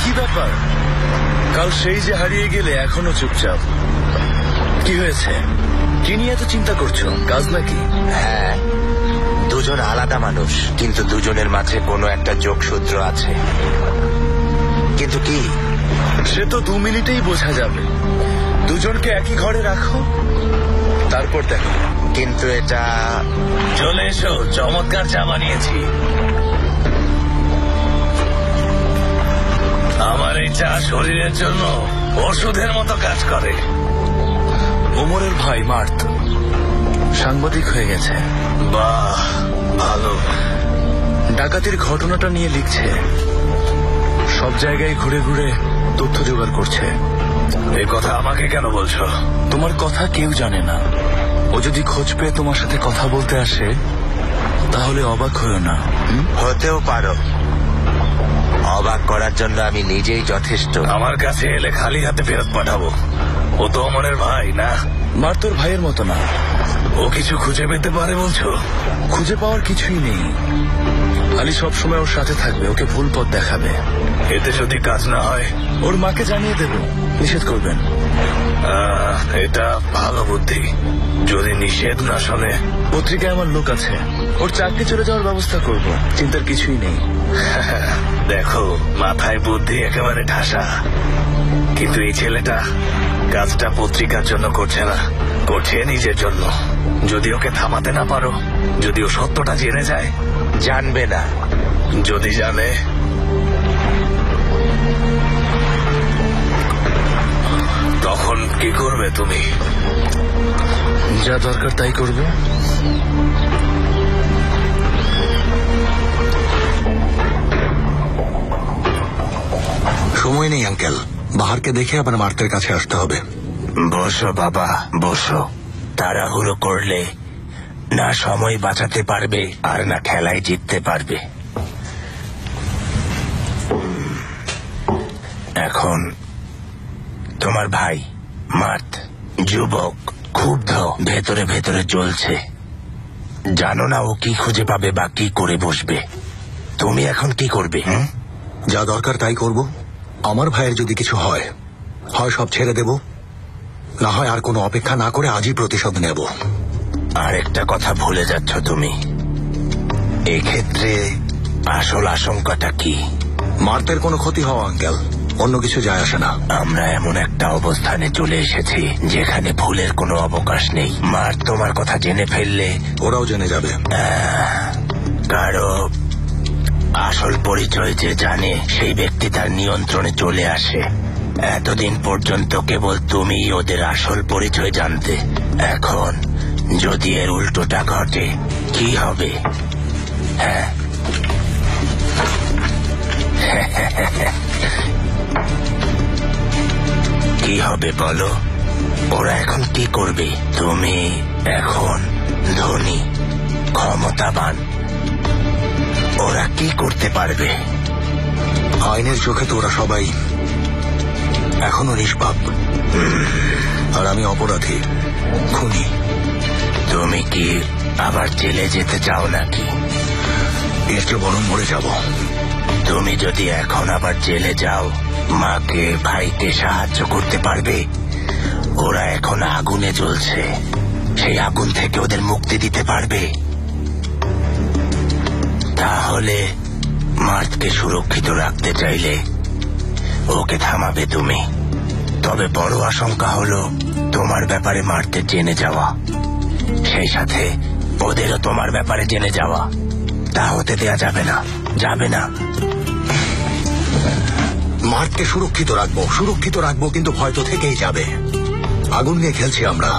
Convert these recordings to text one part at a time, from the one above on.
কি ব্যাপার? কাল সেই যে হারিয়ে গেলে এখনো চুপচাপ, কি হয়েছে? কি নিয়ে এত চিন্তা করছো? কাজ নাকি? হ্যাঁ, দুজন আলাদা মানুষ, কিন্তু দুজনের মাঝে কোনো একটা যোগসূত্র আছে। কিন্তু কি? সে তো 2 মিনিটেই বোঝা যাবে। দুজনকে একই ঘরে রাখো, তারপর দেখো। কিন্তু এটা... চলে এসো, চমৎকার চা বানিয়েছি। আমার এই চা শরীরের জন্য ওষুধের মতো কাজ করে। ওমরের ভাই মার্ত সাংবাদিক হয়ে গেছে। বাহ, ভালো। ডাকাতির ঘটনাটা নিয়ে লিখছে, সব জায়গায় ঘুরে ঘুরে তথ্য জোগাড় করছে। এই কথা আমাকে কেন বলছো? তোমার কথা কেউ জানে না। ও যদি খোঁজ পেয়ে তোমার সাথে কথা বলতে আসে, তাহলে অবাক হয়েও না। হতেও পারো। অবাক করার জন্য আমি নিজেই যথেষ্ট। আমার কাছে এলে খালি হাতে ফেরত পাঠাবো। ও তো অমরের ভাই না। মার তোর ভাইয়ের মতো না। ও কিছু খুঁজে পেতে পারে বলছো? খুঁজে পাওয়ার কিছুই নেই। আলী সবসময় ওর সাথে থাকবে, ওকে ভুল পথ দেখাবে। এতে যদি কাজ না হয়, ওর মাকে জানিয়ে দেব, নিষেধ করবেন। এটা ভালো বুদ্ধি। যদি নিষেধ না শোনে, পত্রিকায় আমার লোক আছে, ওর চাকরি চলে যাওয়ার ব্যবস্থা করব। চিন্তার কিছুই নেই। দেখো, মাথায় বুদ্ধি একেবারে ঠাসা, কিন্তু এই ছেলেটা কাজটা পত্রিকার জন্য করছে না, করছে নিজের জন্য। যদি ওকে থামাতে না পারো, যদি ও সত্যটা জেনে যায়। জানবে না। যদি জানে, তখন কি করবে তুমি? যা দরকার তাই করবে। সময় নেই আঙ্কেল, বাহারকে দেখে আবার মার্তের কাছে আসতে হবে। বসো বাবা, বসো। তাড়াহুড়ো করলে না সময় বাঁচাতে পারবে, আর না খেলায় জিততে পারবে। এখন তোমার ভাই মার্ত যুবক, ক্ষুব্ধ, ভেতরে ভেতরে জ্বলছে। জানো না ও কি খুঁজে পাবে বা কি করে বসবে। তুমি এখন কি করবে? যা দরকার তাই করব। আমার ভাইয়ের যদি কিছু হয়, হয় সব ছেড়ে দেব, না হয় আর কোনো অপেক্ষা না করে আজই প্রতিশোধ নেব। আর একটা কথা ভুলে যাচ্ছ তুমি। এক্ষেত্রে আসল আশঙ্কাটা কি? মার্তের কোনো ক্ষতি হওয়া আঙ্কেল, অন্য কিছু যায় আসে না। আমরা এমন একটা অবস্থানে চলে এসেছি যেখানে ভুলের কোনো অবকাশ নেই। মার্ত তোমার কথা জেনে ফেললে ওরাও জেনে যাবে। কারো আসল পরিচয় যে জানে, সেই ব্যক্তি তার নিয়ন্ত্রণে চলে আসে। এতদিন পর্যন্ত কেবল তুমি ওদের আসল পরিচয় জানতে। এখন যদি এর উল্টোটা ঘটে, কি হবে? হ্যাঁ, কি হবে বলো? ওরা এখন কি করবে? তুমি এখন ধনী, ক্ষমতাবান, ওরা কি করতে পারবে? আইনের চোখে তো ওরা সবাই এখনো নিষ্পাপ, আর আমি অপরাধী, খুনি। তুমি কি আবার জেলে যেতে চাও নাকি? এর চেয়ে বরং মরে যাব। তুমি যদি এখন আবার জেলে যাও, মাকে ভাইকে সাহায্য করতে পারবে? ওরা এখন আগুনে জ্বলছে, সেই আগুন থেকে ওদের মুক্তি দিতে পারবে? তাহলে মার্তকে সুরক্ষিত রাখতে চাইলে ওকে থামাবে তুমি। তবে বড় আশঙ্কা হলো তোমার ব্যাপারে মার্তের জেনে যাওয়া, সেই সাথে ওদেরও তোমার ব্যাপারে জেনে যাওয়া। তা হতে দেয়া যাবে না, যাবে না। মার্তকে সুরক্ষিত রাখবো, কিন্তু ভয় তো থেকেই যাবে। আগুন নিয়ে খেলছি আমরা।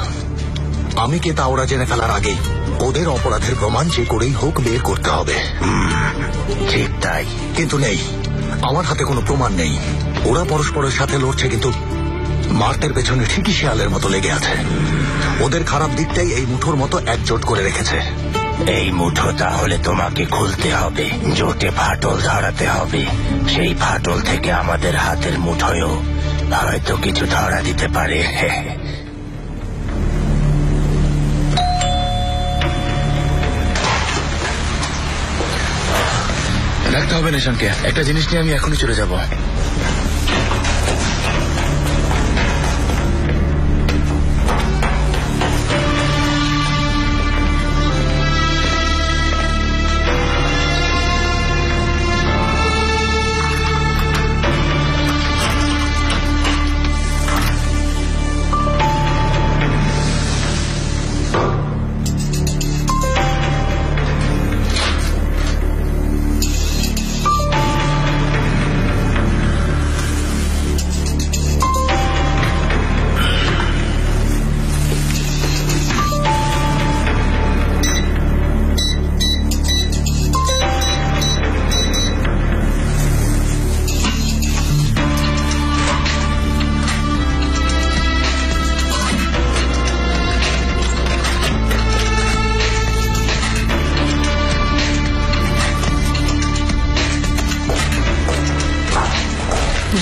আমি কে তা ওরা জেনে ফেলার আগেই ওদের অপরাধের প্রমাণ যে করেই হোক বের করতে হবে। ঠিক তাই। কিন্তু নেই, আমার হাতে কোনো প্রমাণ নেই। ওরা পরস্পরের সাথে লড়ছে, কিন্তু মার্তের পেছনে ঠিকই শেয়ালের মতো লেগে আছে। ওদের খারাপ দিকটাই এই মুঠোর মতো একজোট করে রেখেছে। এই মুঠো তাহলে তোমাকে খুলতে হবে, জোটে ফাটল ধরাতে হবে। সেই ফাটল থেকে আমাদের হাতের মুঠোয়ও হয়তো কিছু ধরা দিতে পারে। রাখতে হবে নিশানকে। একটা জিনিস নিয়ে আমি এখনই চলে যাব।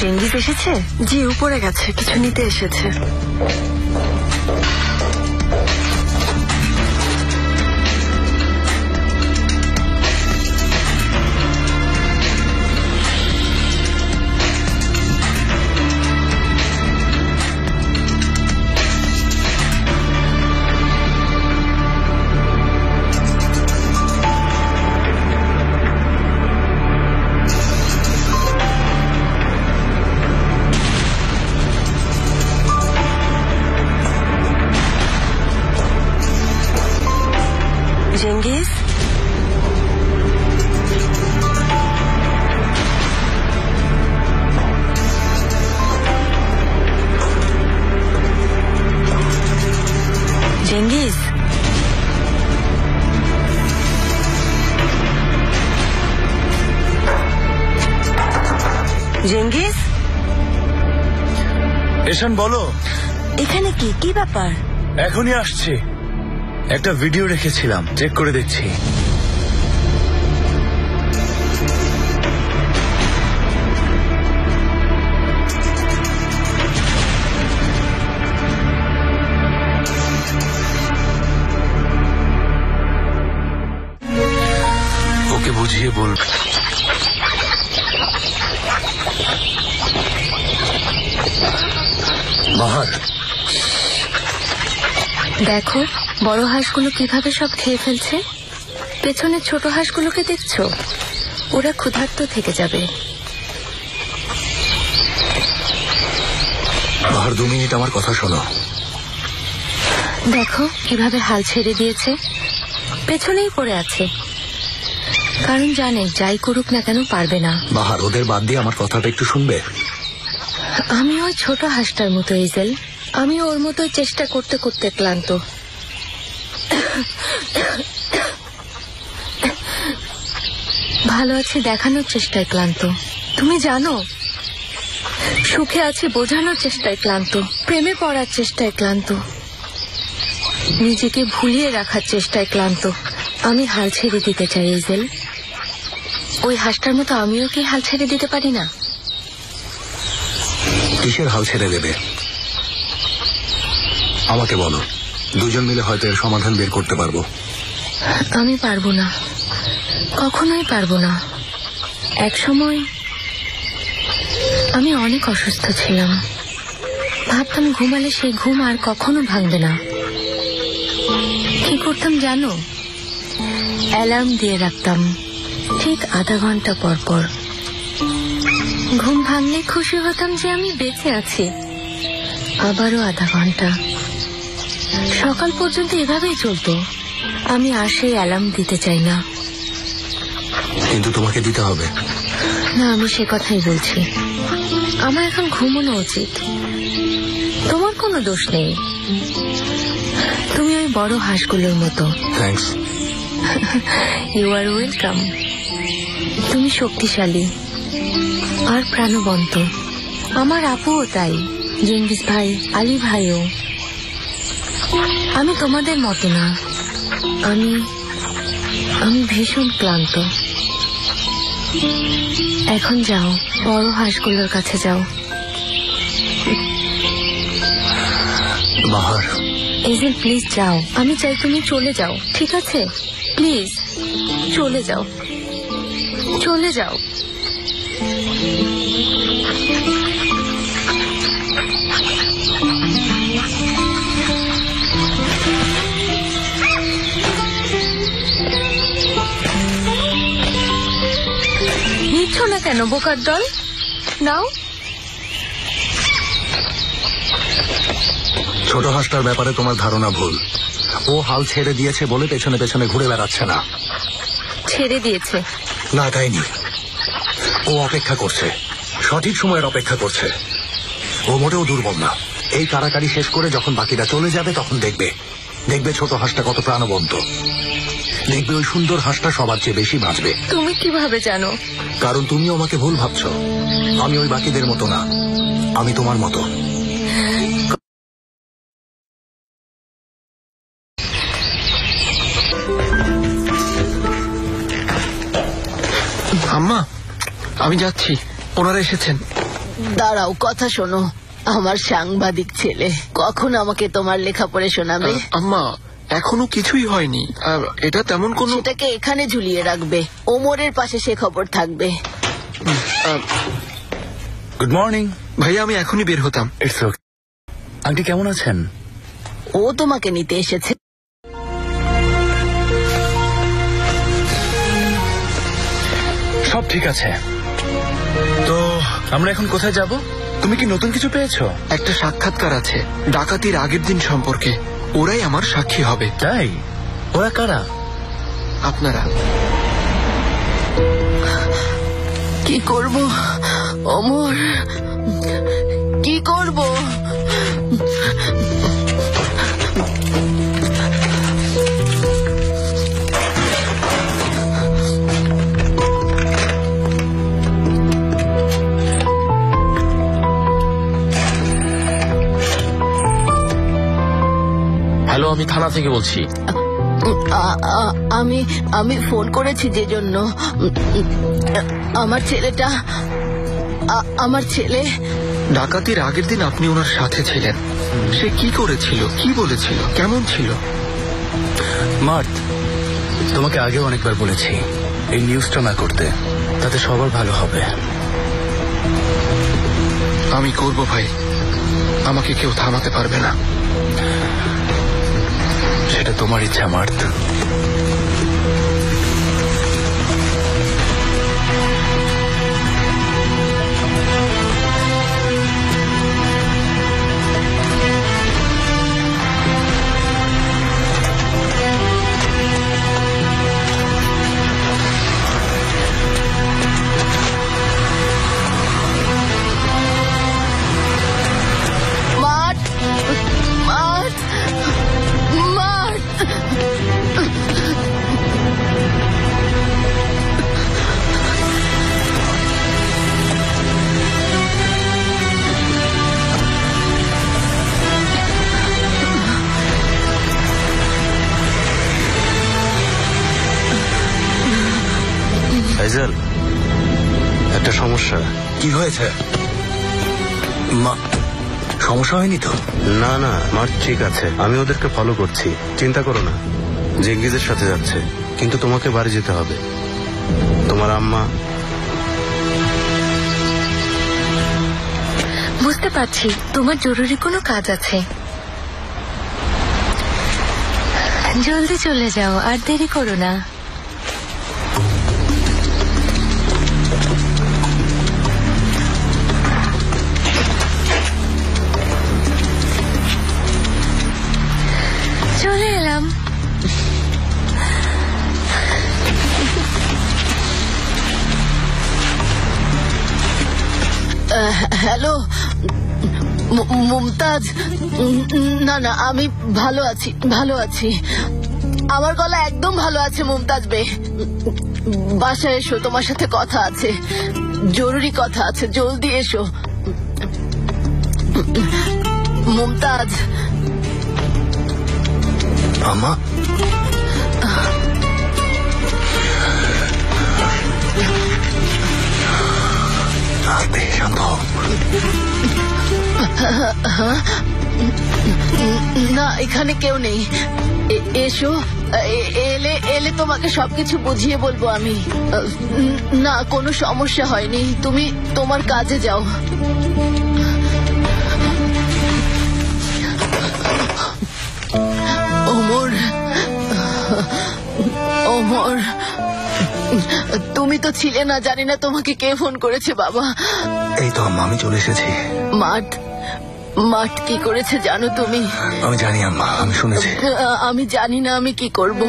জেঙ্গিস এসেছে? জি, উপরে গেছে, কিছু নিতে এসেছে। জেঙ্গিস, জেঙ্গিস, জেঙ্গিস, নিশান বলো। এখানে কি কি ব্যাপার? এখনই আসছি। একটা ভিডিও রেখেছিলাম, চেক করে দেখছি। ওকে বুঝিয়ে বল। বাহার, দেখো বড় হাঁসগুলো কিভাবে সব খেয়ে ফেলছে। পেছনে ছোট হাঁসগুলোকে দেখছো? ওরা ক্ষুধার্ত থেকে যাবে। বাহার, 2 মিনিট আমার কথা শোনো। দেখো কিভাবে হাল ছেড়ে দিয়েছে, পেছনেই পড়ে আছে, কারণ জানে যাই করুক না কেন পারবে না। বাহার, ওদের বাদ দিয়ে আমার কথাটা একটু শুনবে? আমি ওই ছোট হাঁসটার মতো ইজেল, আমি ওর মতো চেষ্টা করতে করতে ক্লান্ত। ভালো আছে দেখানোর চেষ্টায় ক্লান্ত, তুমি জানো। সুখে আছে বোঝানোর চেষ্টায় ক্লান্ত, প্রেমে পড়ার চেষ্টায় ক্লান্ত, নিজেকে ভুলিয়ে রাখার চেষ্টায় ক্লান্ত। আমি হাল ছেড়ে দিতে চাই ইজেল। ওই হাঁসটার মতো আমিও কি হাল ছেড়ে দিতে পারি না? কিসের হাল ছেড়ে দেবে আমাকে বলো। 2জন মিলে হয়তো এর সমাধান বের করতে পারবো। আমি পারবো না, কখনোই পারবো না। এক সময় আমি অনেক অসুস্থ ছিলাম, ভাবতাম ঘুমালে সেই ঘুম আর কখনো ভাঙবে না। কি করতাম জানো? অ্যালার্ম দিয়ে রাখতাম ঠিক আধা ঘন্টা পর পর। ঘুম ভাঙলে খুশি হতাম যে আমি বেঁচে আছি। আবারও আধা ঘন্টা, সকাল পর্যন্ত এভাবেই চলতো। আমি আর সেই অ্যালার্ম দিতে চাই না। কিন্তু তোমাকে দিতে হবে। না, আমি সে কথাই বলছি। আমার এখন ঘুমানো উচিত। তোমার কোনো দোষ নেই, তুমি ওই বড় হাঁসগুলোর মতো। থ্যাঙ্কস। You are welcome. তুমি শক্তিশালী আর প্রাণবন্ত। আমার আপুও তাই, জেঙ্গিস ভাই, আলী ভাইও। আমি তোমাদের মতো না। আমি ভীষণ ক্লান্ত। এখন যাও, বড় হাঁসগুলোর কাছে যাও। বাহার, এজেল প্লিজ যাও। আমি চাই তুমি চলে যাও, ঠিক আছে? প্লিজ চলে যাও। চলে যাও। নিচ্ছ না কেন বোকার দল? নাও। ছোট হাঁসটার ব্যাপারে তোমার ধারণা ভুল। ও হাল ছেড়ে দিয়েছে বলে পেছনে পেছনে ঘুরে বেড়াচ্ছে না। ছেড়ে দিয়েছে? না, তাইনি। ও অপেক্ষা করছে, সঠিক সময়ের অপেক্ষা করছে। ও মোটেও দুর্বল না। এই কারাকারি শেষ করে যখন বাকিরা চলে যাবে তখন দেখবে ছোট হাঁসটা কত প্রাণবন্ত। দেখবে ওই সুন্দর হাঁসটা সবার চেয়ে বেশি বাঁচবে। তুমি কিভাবে জানো? কারণ তুমি আমাকে ভুল ভাবছো। আমি ওই বাকিদের মতো না, আমি তোমার মতো। আম্মা, আমি যাচ্ছি, ওনারা এসেছেন। দাঁড়াও, কথা শোনো। আমার সাংবাদিক ছেলে কখন আমাকে তোমার লেখা পড়ে শোনাবে? আম্মা, এখনো কিছুই হয়নি। এটা তেমন কোনো... সেটাকে এখানে ঝুলিয়ে রাখবে, ওমরের পাশে সে খবর থাকবে। গুড মর্নিং ভাইয়া, আমি এখনই বের হতাম। It's okay. আন্টি কেমন আছেন? ও তোমাকে নিতে এসেছে। সব ঠিক আছে। তো আমরা এখন কোথায় যাব? তুমি কি নতুন কিছু পেয়েছো? একটা সাক্ষাৎকার আছে ডাকাতির আগের দিন সম্পর্কে। ওরাই আমার সাক্ষী হবে। তাই? ওরা কারা? আপনারা। কি করব ওমর, কি করব? হ্যালো, আমি থানা থেকে বলছি। আমি ফোন করেছি যে জন্য আমার ছেলে ডাকাতির আগের দিন আপনি ওনার সাথে ছিলেন। সে কি করেছিল, কি বলেছিল, কেমন ছিল? মার্ট, তোমাকে আগেও অনেকবার বলেছি এই নিউজটা না করতে, তাতে সবার ভালো হবে। আমি করব ভাই, আমাকে কেউ থামাতে পারবে না। সেটা তোমার ইচ্ছা মার্ট। মাঠ মাঠ মাঠ ফাইজাল, একটা সমস্যা। কি হয়েছে? সমস্যা হয়নি তো? না না, মার ঠিক আছে। আমি ওদেরকে ফলো করছি, চিন্তা করো না। জেঙ্গিজের সাথে যাচ্ছে, কিন্তু তোমাকে বাড়ি যেতে হবে। তোমার আম্মা... বুঝতে পারছি তোমার জরুরি কোনো কাজ আছে। জলদি চলে যাও, আর দেরি করো না। চলে এলাম। হ্যালো মুমতাজ। না না, আমি ভালো আছি, ভালো আছি। আমার গলা একদম ভালো আছে মুমতাজ বে। বাসায় এসো, তোমার সাথে কথা আছে, জরুরি কথা আছে, জলদি এসো মুমতাজ। আম্মা, শান্ত হও। না, এখানে কেউ নেই। এসো, এলে এলে তোমাকে সবকিছু বুঝিয়ে বলবো আমি। না, কোনো সমস্যা হয়নি, তুমি তোমার কাজে যাও। ওমর, ওমর, তুমি তো ছিলে না, জানি না তোমাকে কে ফোন করেছে বাবা। এই তো আম্মা, আমি চলে এসেছি। মাঠ মাঠ কি করেছে জানো তুমি? আমি জানি আম্মা, আমি শুনেছি। আমি জানি না আমি কি করব।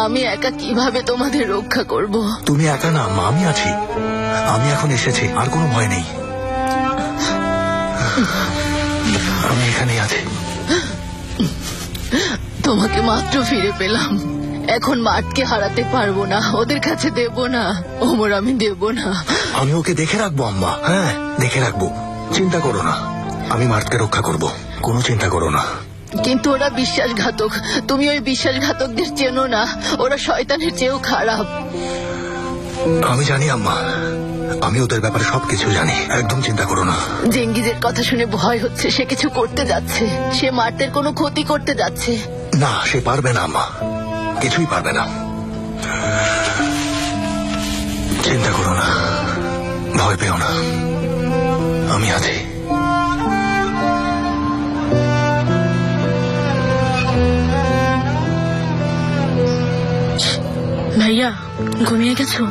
আমি একা কিভাবে তোমাদের রক্ষা করব? তুমি একা না আম্মা, আমি আছি। আমি এখন এসেছি, আর কোনো ভয় নেই। আমি এখানেই আছি। তোমাকে মাত্র ফিরে পেলাম, এখন মাঠকে হারাতে পারবো না, ওদের কাছে দেব না ওমর, আমি দেব না। আমি ওকে দেখে রাখবো আম্মা, হ্যাঁ দেখে রাখবো, চিন্তা করো না। আমি মার্টকে রক্ষা করব, কোনো চিন্তা করো না। কিন্তু ওরা বিশ্বাসঘাতক, তুমি ওই বিশ্বাসঘাতকদের চেনো না, ওরা শয়তানের চেয়েও খারাপ। আমি জানি আম্মা, আমি ওদের ব্যাপারে সবকিছু জানি, একদম চিন্তা করো না। জেঙ্গিজের কথা শুনে ভয় হচ্ছে, সে কিছু করতে যাচ্ছে, সে মার্টের কোনো ক্ষতি করতে যাচ্ছে। না, সে পারবে না আম্মা, কিছুই পারবে না। চিন্তা করো না, ভয় পেও না, আমি আছি। ভাইয়া, ঘুমিয়ে গেছো?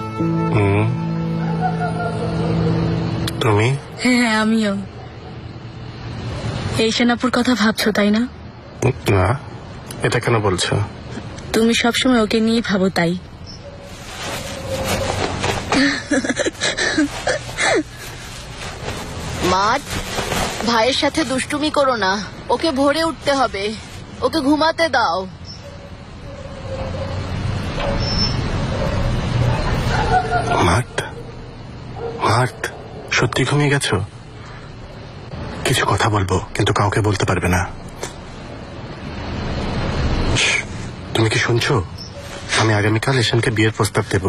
তুমি? হ্যাঁ, আমিও। এই সেনাপুর কথা ভাবছো তাই না? না, এটা কেন বলছো? তুমি সবসময় ওকে নিয়ে ভাবো তাই। মাঠ, ভাইয়ের সাথে দুষ্টুমি করো না, ওকে ভোরে উঠতে হবে, ওকে ঘুমাতে দাও। মার্ট, মার্ট, সত্যি ঘুমিয়ে গেছো? কিছু কথা বলবো, কিন্তু কাউকে বলতে পারবে না। তুমি কি শুনছো? আমি আগামীকাল ঈশানকে বিয়ের প্রস্তাব দেব।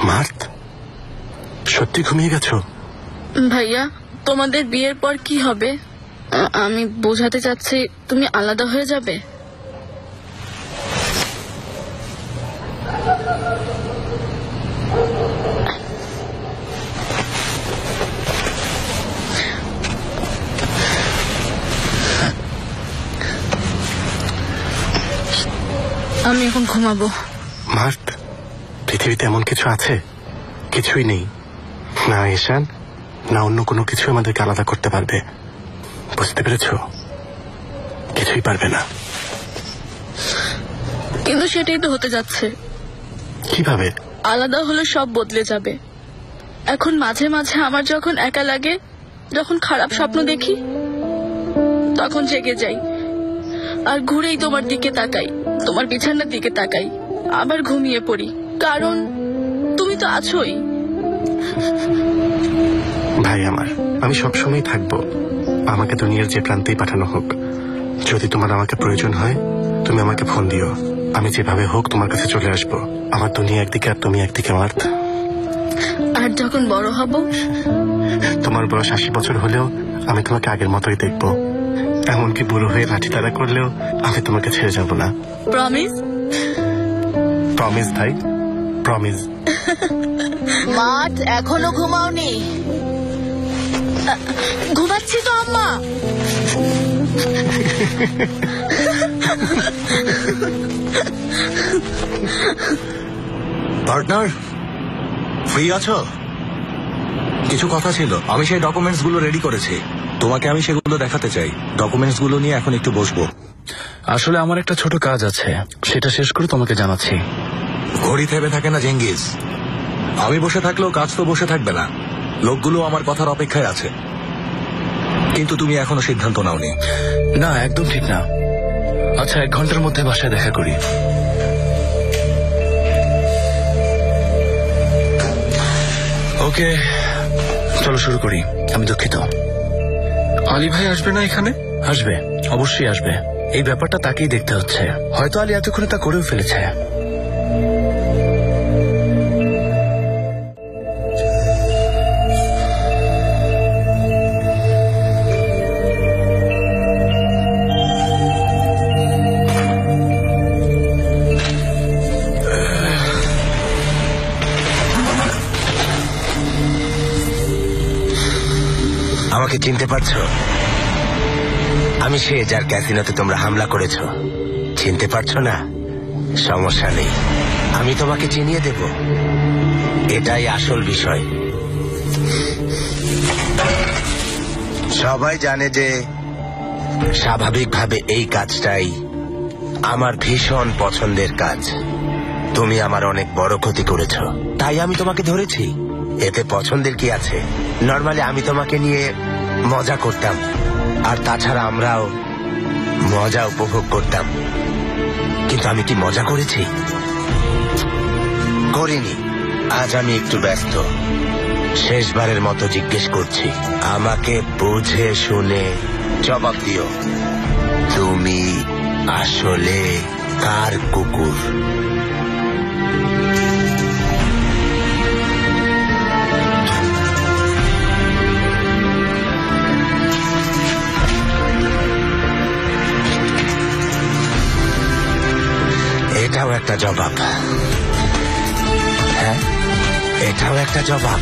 মার্ট, সত্যি ঘুমিয়ে গেছো? ভাইয়া, তোমাদের বিয়ের পর কি হবে? আমি বোঝাতে চাচ্ছি, তুমি আলাদা হয়ে যাবে। আমি এখন ঘুমাবো। মার্ট, পৃথিবীতে এমন কিছু আছে? কিছুই নেই, না ঈশান না অন্য কোনো কিছু আমাদেরকে আলাদা করতে পারবে। বুঝতে পেরেছো? কিছুই পারবে না। কিন্তু সেটাই তো হতে যাচ্ছে। কিভাবে? আলাদা হলে সব বদলে যাবে। এখন মাঝে মাঝে আমার যখন একা লাগে, যখন খারাপ স্বপ্ন দেখি, তখন জেগে যাই আর ঘুরেই তোমার দিকে তাকাই, তোমার বিছানার দিকে তাকাই, আবার ঘুমিয়ে পড়ি, কারণ তুমি তো আছোই। ভাই আমার, আমি সবসময় থাকবো, আমাকে দুনিয়ার যে প্রান্তেই পাঠানো হোক। যদি তোমার আমাকে প্রয়োজন হয়, তুমি আমাকে ফোন দিও, আমি যেভাবে হোক তোমার কাছে চলে আসবো। আমার দুনিয়া একদিকে আর তুমি একদিকে। মার্থ, আর যখন বড় হব, তোমার বয়স 80 বছর হলেও আমি তোমাকে আগের মতোই দেখবো। এমনকি বুড়ো হয়ে লাঠি তাড়া করলেও আমি তোমাকে ছেড়ে যাব না। প্রমিস? প্রমিস ভাই, প্রমিস। মাঠ, এখনো ঘুমাওনি? ঘুমাচ্ছি তো আম্মা। পার্টনার, ফ্রি আছো? কিছু কথা ছিল, আমি সেই ডকুমেন্টস গুলো রেডি করেছি, তোমাকে আমি সেগুলো দেখাতে চাই। ডকুমেন্টস গুলো নিয়ে এখন একটু বসবো। আসলে আমার একটা ছোট কাজ আছে, সেটা শেষ করে তোমাকে জানাচ্ছি। ঘড়ি থেমে থাকে না জেঙ্গিজ, আমি বসে থাকলেও কাজ তো বসে থাকবে না। লোকগুলো আমার কথার অপেক্ষায় আছে, কিন্তু তুমি এখনো সিদ্ধান্ত নাওনি। না, একদম ঠিক না। আচ্ছা, 1 ঘন্টার মধ্যে বাসায় দেখা করি। ওকে, চলো শুরু করি। আমি দুঃখিত। আলী ভাই আসবে না এখানে? আসবে, অবশ্যই আসবে। এই ব্যাপারটা তাকেই দেখতে হচ্ছে। হয়তো আলী এতক্ষণে তা করেও ফেলেছে। আমাকে চিনতে পারছো? আমি সে যার ক্যাসিনোতে তোমরা হামলা করেছো। চিনতে পারছো না? সমস্যা নেই, আমি তোমাকে চিনিয়ে দেব। এটাই আসল বিষয়। সবাই জানে যে স্বাভাবিকভাবে এই কাজটাই আমার ভীষণ পছন্দের কাজ। তুমি আমার অনেক বড় ক্ষতি করেছো, তাই আমি তোমাকে ধরেছি। এতে পছন্দের কি আছে? নর্মালি আমি তোমাকে নিয়ে মজা করতাম, আর তাছাড়া আমরাও মজা উপভোগ করতাম। কিন্তু আমি কি মজা করেছি? করিনি। আজ আমি একটু ব্যস্ত। শেষবারের মতো জিজ্ঞেস করছি, আমাকে বুঝে শুনে জবাব দিও। তুমি আসলে কার কুকুর? এটাও একটা জবাব। হ্যাঁ, এটাও একটা জবাব।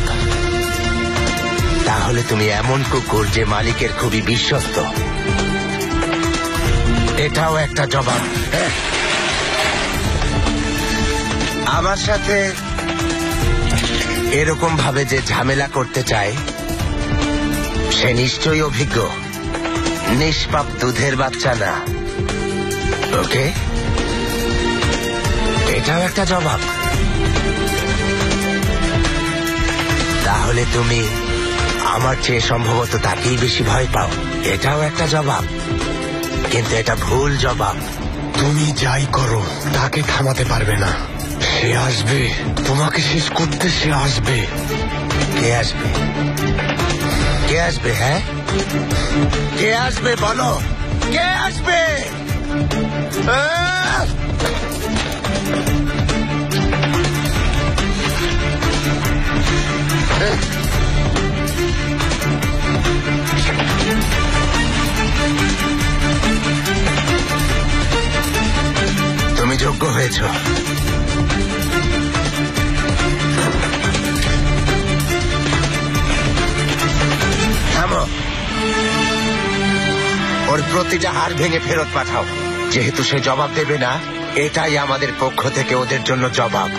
তাহলে তুমি এমন কুকুর যে মালিকের খুবই বিশ্বস্ত। এটাও একটা জবাব। হ্যাঁ। আমার সাথে এরকম ভাবে যে ঝামেলা করতে চায় সে নিশ্চয়ই অভিজ্ঞ, নিষ্পাপ দুধের বাচ্চা না। ওকে, এটাও একটা জবাব। তাহলে তুমি আমার চেয়ে সম্ভবত তাকেই বেশি ভয় পাও। এটাও একটা জবাব, কিন্তু এটা ভুল জবাব। তুমি যাই করো তাকে থামাতে পারবে না। সে আসবে, তোমাকে শেষ করতে সে আসবে। কে আসবে? কে আসবে? হ্যাঁ, কে আসবে বলো? কে আসবে? তুমি যোগ্য হয়েছ। থামো, ওর প্রতিটা হাড় ভেঙে ফেরত পাঠাও। যেহেতু সে জবাব দেবে না, এটাই আমাদের পক্ষ থেকে ওদের জন্য জবাব।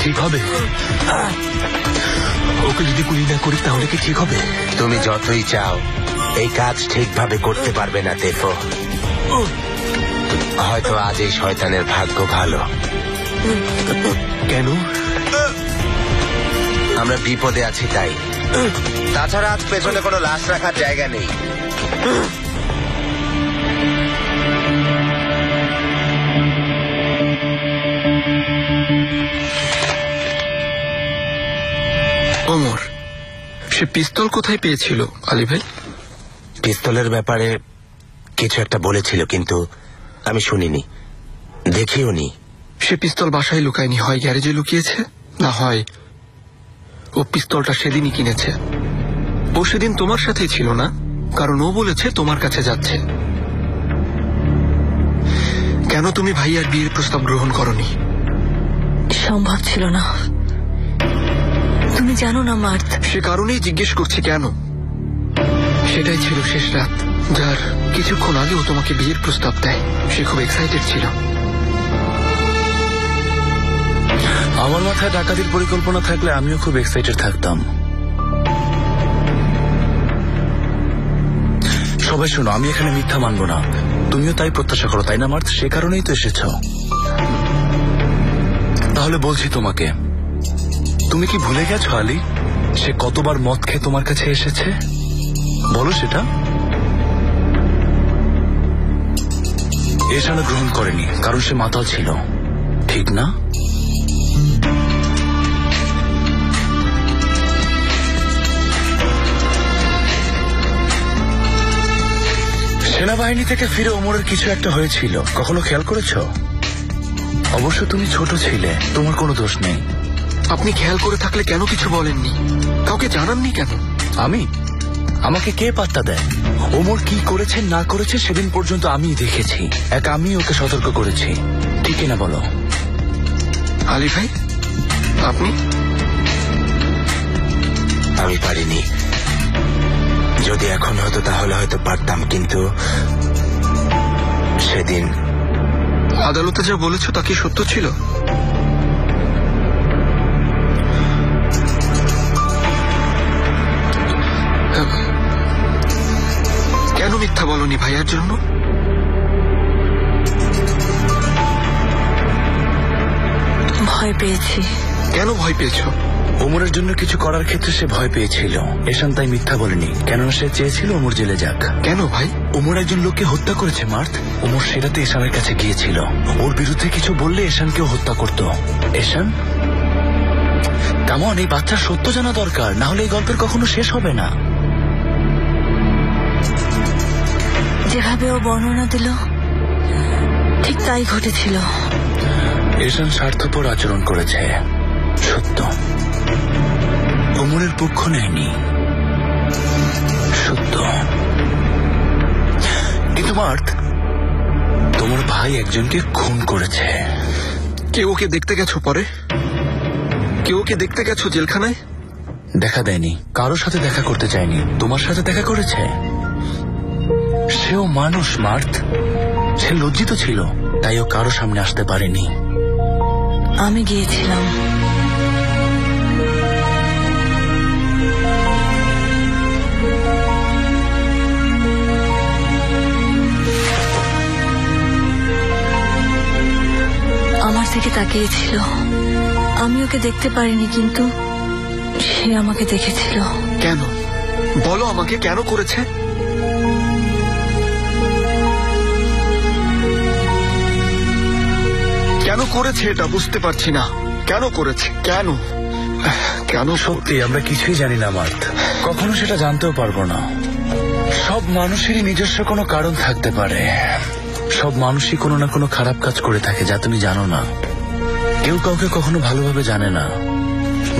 ঠিক হবে? ওকে যদি গুলি না করি তাহলে কি ঠিক হবে? তুমি যতই চাও এই কাজ ঠিকভাবে করতে পারবে না দেখো। হয়তো আজ এই শয়তানের ভাগ্য ভালো। কেন? আমরা বিপদে আছি তাই। তাছাড়া আজ পেছনে কোনো লাশ রাখার জায়গা নেই। ওমর, সে পিস্তল কোথায় পেয়েছিল আলী ভাই? পিস্তলের ব্যাপারে কিছু একটা বলেছিল, কিন্তু আমি শুনিনি, দেখিও নি। সে পিস্তল বাসায় লুকায়নি, হয় গ্যারেজে লুকিয়েছে, না হয় ও পিস্তলটা সেদিনই কিনেছে। ও সেদিন তোমার সাথেই ছিল না, কারণ ও বলেছে তোমার কাছে যাচ্ছে। কেন তুমি ভাইয়ার বিয়ের প্রস্তাব গ্রহণ করনি? সম্ভব ছিল না। তুমি জানো না মার্থ। সে কারণেই জিজ্ঞেস করছি কেন। সেটাই ছিল শেষ রাত, যার কিছুক্ষণ আগেও তোমাকে বিয়ের প্রস্তাব দেয়। সে খুব এক্সাইটেড ছিল। আমার মাথায় ডাকাতির পরিকল্পনা থাকলে আমিও খুব এক্সাইটেড থাকতাম। সবাই শোনো, আমি এখানে মিথ্যা মানবো না। তুমিও তাই প্রত্যাশা করো, তাই না মার্থ? সে কারণেই তো এসেছ। তাহলে বলছি তোমাকে, তুমি কি ভুলে গেছো আলী সে কতবার মদ খেয়ে তোমার কাছে এসেছে? বলো সেটা। এসানা গ্রহণ করেনি কারণ সে মাতাল ছিল, ঠিক না? সেনাবাহিনী থেকে ফিরে ওমরের কিছু একটা হয়েছিল, কখনো খেয়াল করেছ? অবশ্য তুমি ছোট ছিলে, তোমার কোনো দোষ নেই। আপনি খেয়াল করে থাকলে কেন কিছু বলেননি? কাউকে জানাননি কেন? আমাকে কে পাত্তা দেয়? ওমর কি করেছে না করেছে সেদিন পর্যন্ত আমিই দেখেছি, আমি ওকে সতর্ক করেছি, ঠিক না বলো? আলী ভাই, আপনি? আমি পারিনি। যদি এখন হতো তাহলে হয়তো পারতাম, কিন্তু সেদিন আদালতে যা বলেছ তা কি সত্য ছিল? কেন মিথ্যা বলনি ভাইয়ার জন্য? ভয় পেয়েছি। কেন ভয় পেয়েছো? ওমরের জন্য কিছু করার ক্ষেত্রে সে ভয় পেয়েছিল। এশান তাই মিথ্যা বলেনি, কেননা সে চেয়েছিল ওমর জেলে যাক। কেন ভাই? ওমর একজন লোককে হত্যা করেছে মার্থ। ওমর সেটাতে এশানের কাছে গিয়েছিল। ওর বিরুদ্ধে কিছু বললে এশানকেও হত্যা করত। এশান, কেমন এই বাচ্চার সত্য জানা দরকার, না হলে এই গল্পের কখনো শেষ হবে না। যেভাবে ও বর্ণনা দিল ঠিক তাই ঘটেছিল। এশান স্বার্থপর আচরণ করেছে, সত্য। ওমরের পক্ষ নেয়নি, সত্য। কিন্তু মার্থ, তোমার ভাই একজনকে খুন করেছে। কেউ ওকে দেখতে গেছো পরে? কেউ ওকে দেখতে গেছো জেলখানায়? দেখা দেয়নি, কারোর সাথে দেখা করতে চায়নি। তোমার সাথে দেখা করেছে। সেও মানুষ মার্থ, সে লজ্জিত ছিল, তাই ও কারো সামনে আসতে পারেনি। আমি গিয়েছিলাম। আমার থেকে তাকিয়েছিল। আমি ওকে দেখতে পারিনি, কিন্তু সে আমাকে দেখেছিল। কেন বলো আমাকে, কেন করেছে? কেন করেছে এটা বুঝতে পারছি না। কেন করেছে? কেন কেন? সত্যি আমরা কিছুই জানি না মার্থ, কখনো সেটা জানতেও পারবো না। সব মানুষেরই নিজস্ব কোনো কারণ থাকতে পারে। সব মানুষই কোনো না কোনো খারাপ কাজ করে থাকে, যা তুমি জানো না। কেউ কাউকে কখনো ভালোভাবে জানে না।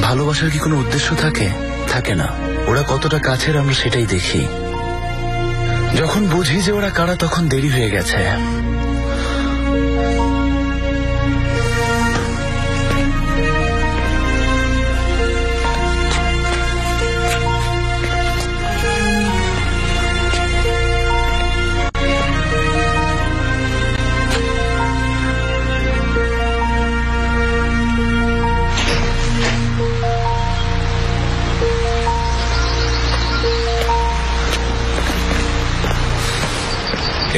ভালোবাসার কি কোনো উদ্দেশ্য থাকে? থাকে না। ওরা কতটা কাছের আমরা সেটাই দেখি। যখন বুঝি যে ওরা কারা, তখন দেরি হয়ে গেছে।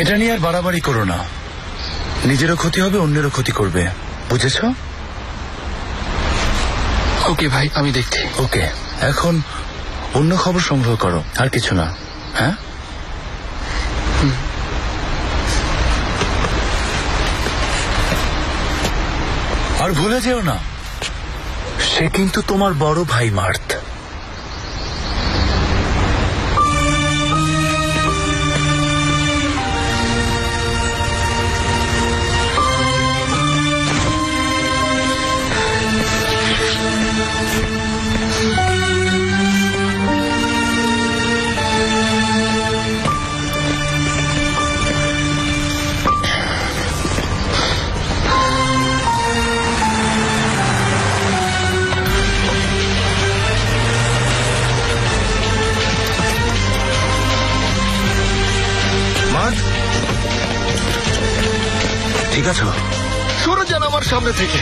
এটা নিয়ে আর বাড়াবাড়ি করো না। নিজেরও ক্ষতি হবে, অন্যেরও ক্ষতি করবে, বুঝেছ? ওকে ভাই, আমি দেখছি। ওকে, এখন অন্য খবর সংগ্রহ করো, আর কিছু না। হ্যাঁ, আর ভুলে যেও না, সে কিন্তু তোমার বড় ভাই মার্থ। ঠিক আছে, সরে যান আমার সামনে থেকে।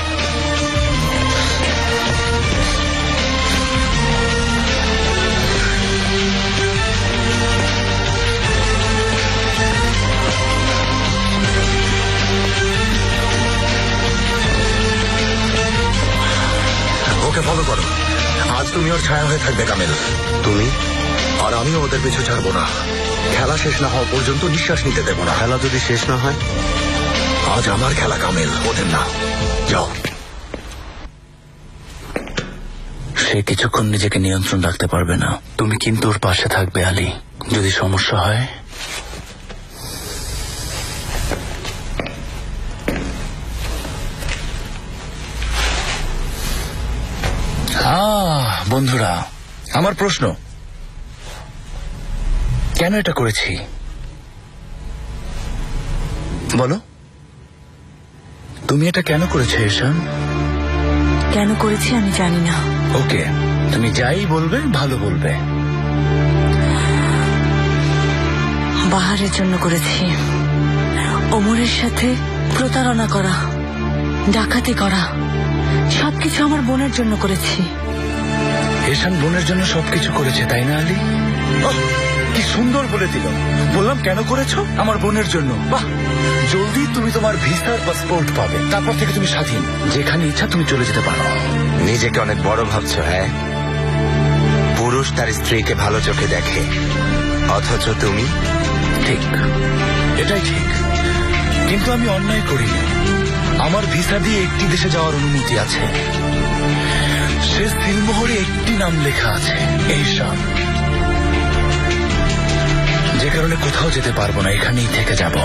ওকে ফলো করো। আজ তুমি ওর ছায়া হয়ে থাকবে কামেল। তুমি আর আমিও ওদের পিছু ছাড়বো না। খেলা শেষ না হওয়া পর্যন্ত নিঃশ্বাস নিতে দেবো না। খেলা যদি শেষ না হয়, আজ আমার খেলা কামেল, ওদের না। যাও। সে কিছুক্ষণ নিজেকে নিয়ন্ত্রণ রাখতে পারবে না। তুমি কিন্তু ওর পাশে থাকবে আলী, যদি সমস্যা হয়। বন্ধুরা, আমার প্রশ্ন, কেন এটা করেছি বলো? তুমি এটা কেন করেছো ঈশান? কেন করেছি আমি জানি না। ওকে, তুমি যাই বলবে ভালো বলবে। বাহারের জন্য করেছি। ওমরের সাথে প্রতারণা করা, ডাকাতি করা, সবকিছু আমার বোনের জন্য করেছি। ঈশান বোনের জন্য সবকিছু করেছে, তাই না আলী? ওহ, কি সুন্দর বলে দিল। বললাম কেন করেছো? আমার বোনের জন্য। বাহ, জলদি তুমি তোমার ভিসার পাসপোর্ট পাবে, তারপর থেকে তুমি স্বাধীন, যেখানে ইচ্ছা তুমি চলে যেতে পারো। নিজেকে অনেক বড় ভাবছো, হ্যাঁ? পুরুষ তার স্ত্রীকে ভালো চোখে দেখে, অথচ তুমি? ঠিক, এটাই ঠিক, কিন্তু আমি অন্যায় করিনি। আমার ভিসা দিয়ে একটি দেশে যাওয়ার অনুমতি আছে, সে সিলমোহরে একটি নাম লেখা আছে, ঈশান। যে কারণে কোথাও যেতে পারবো না, এখানেই থেকে যাব।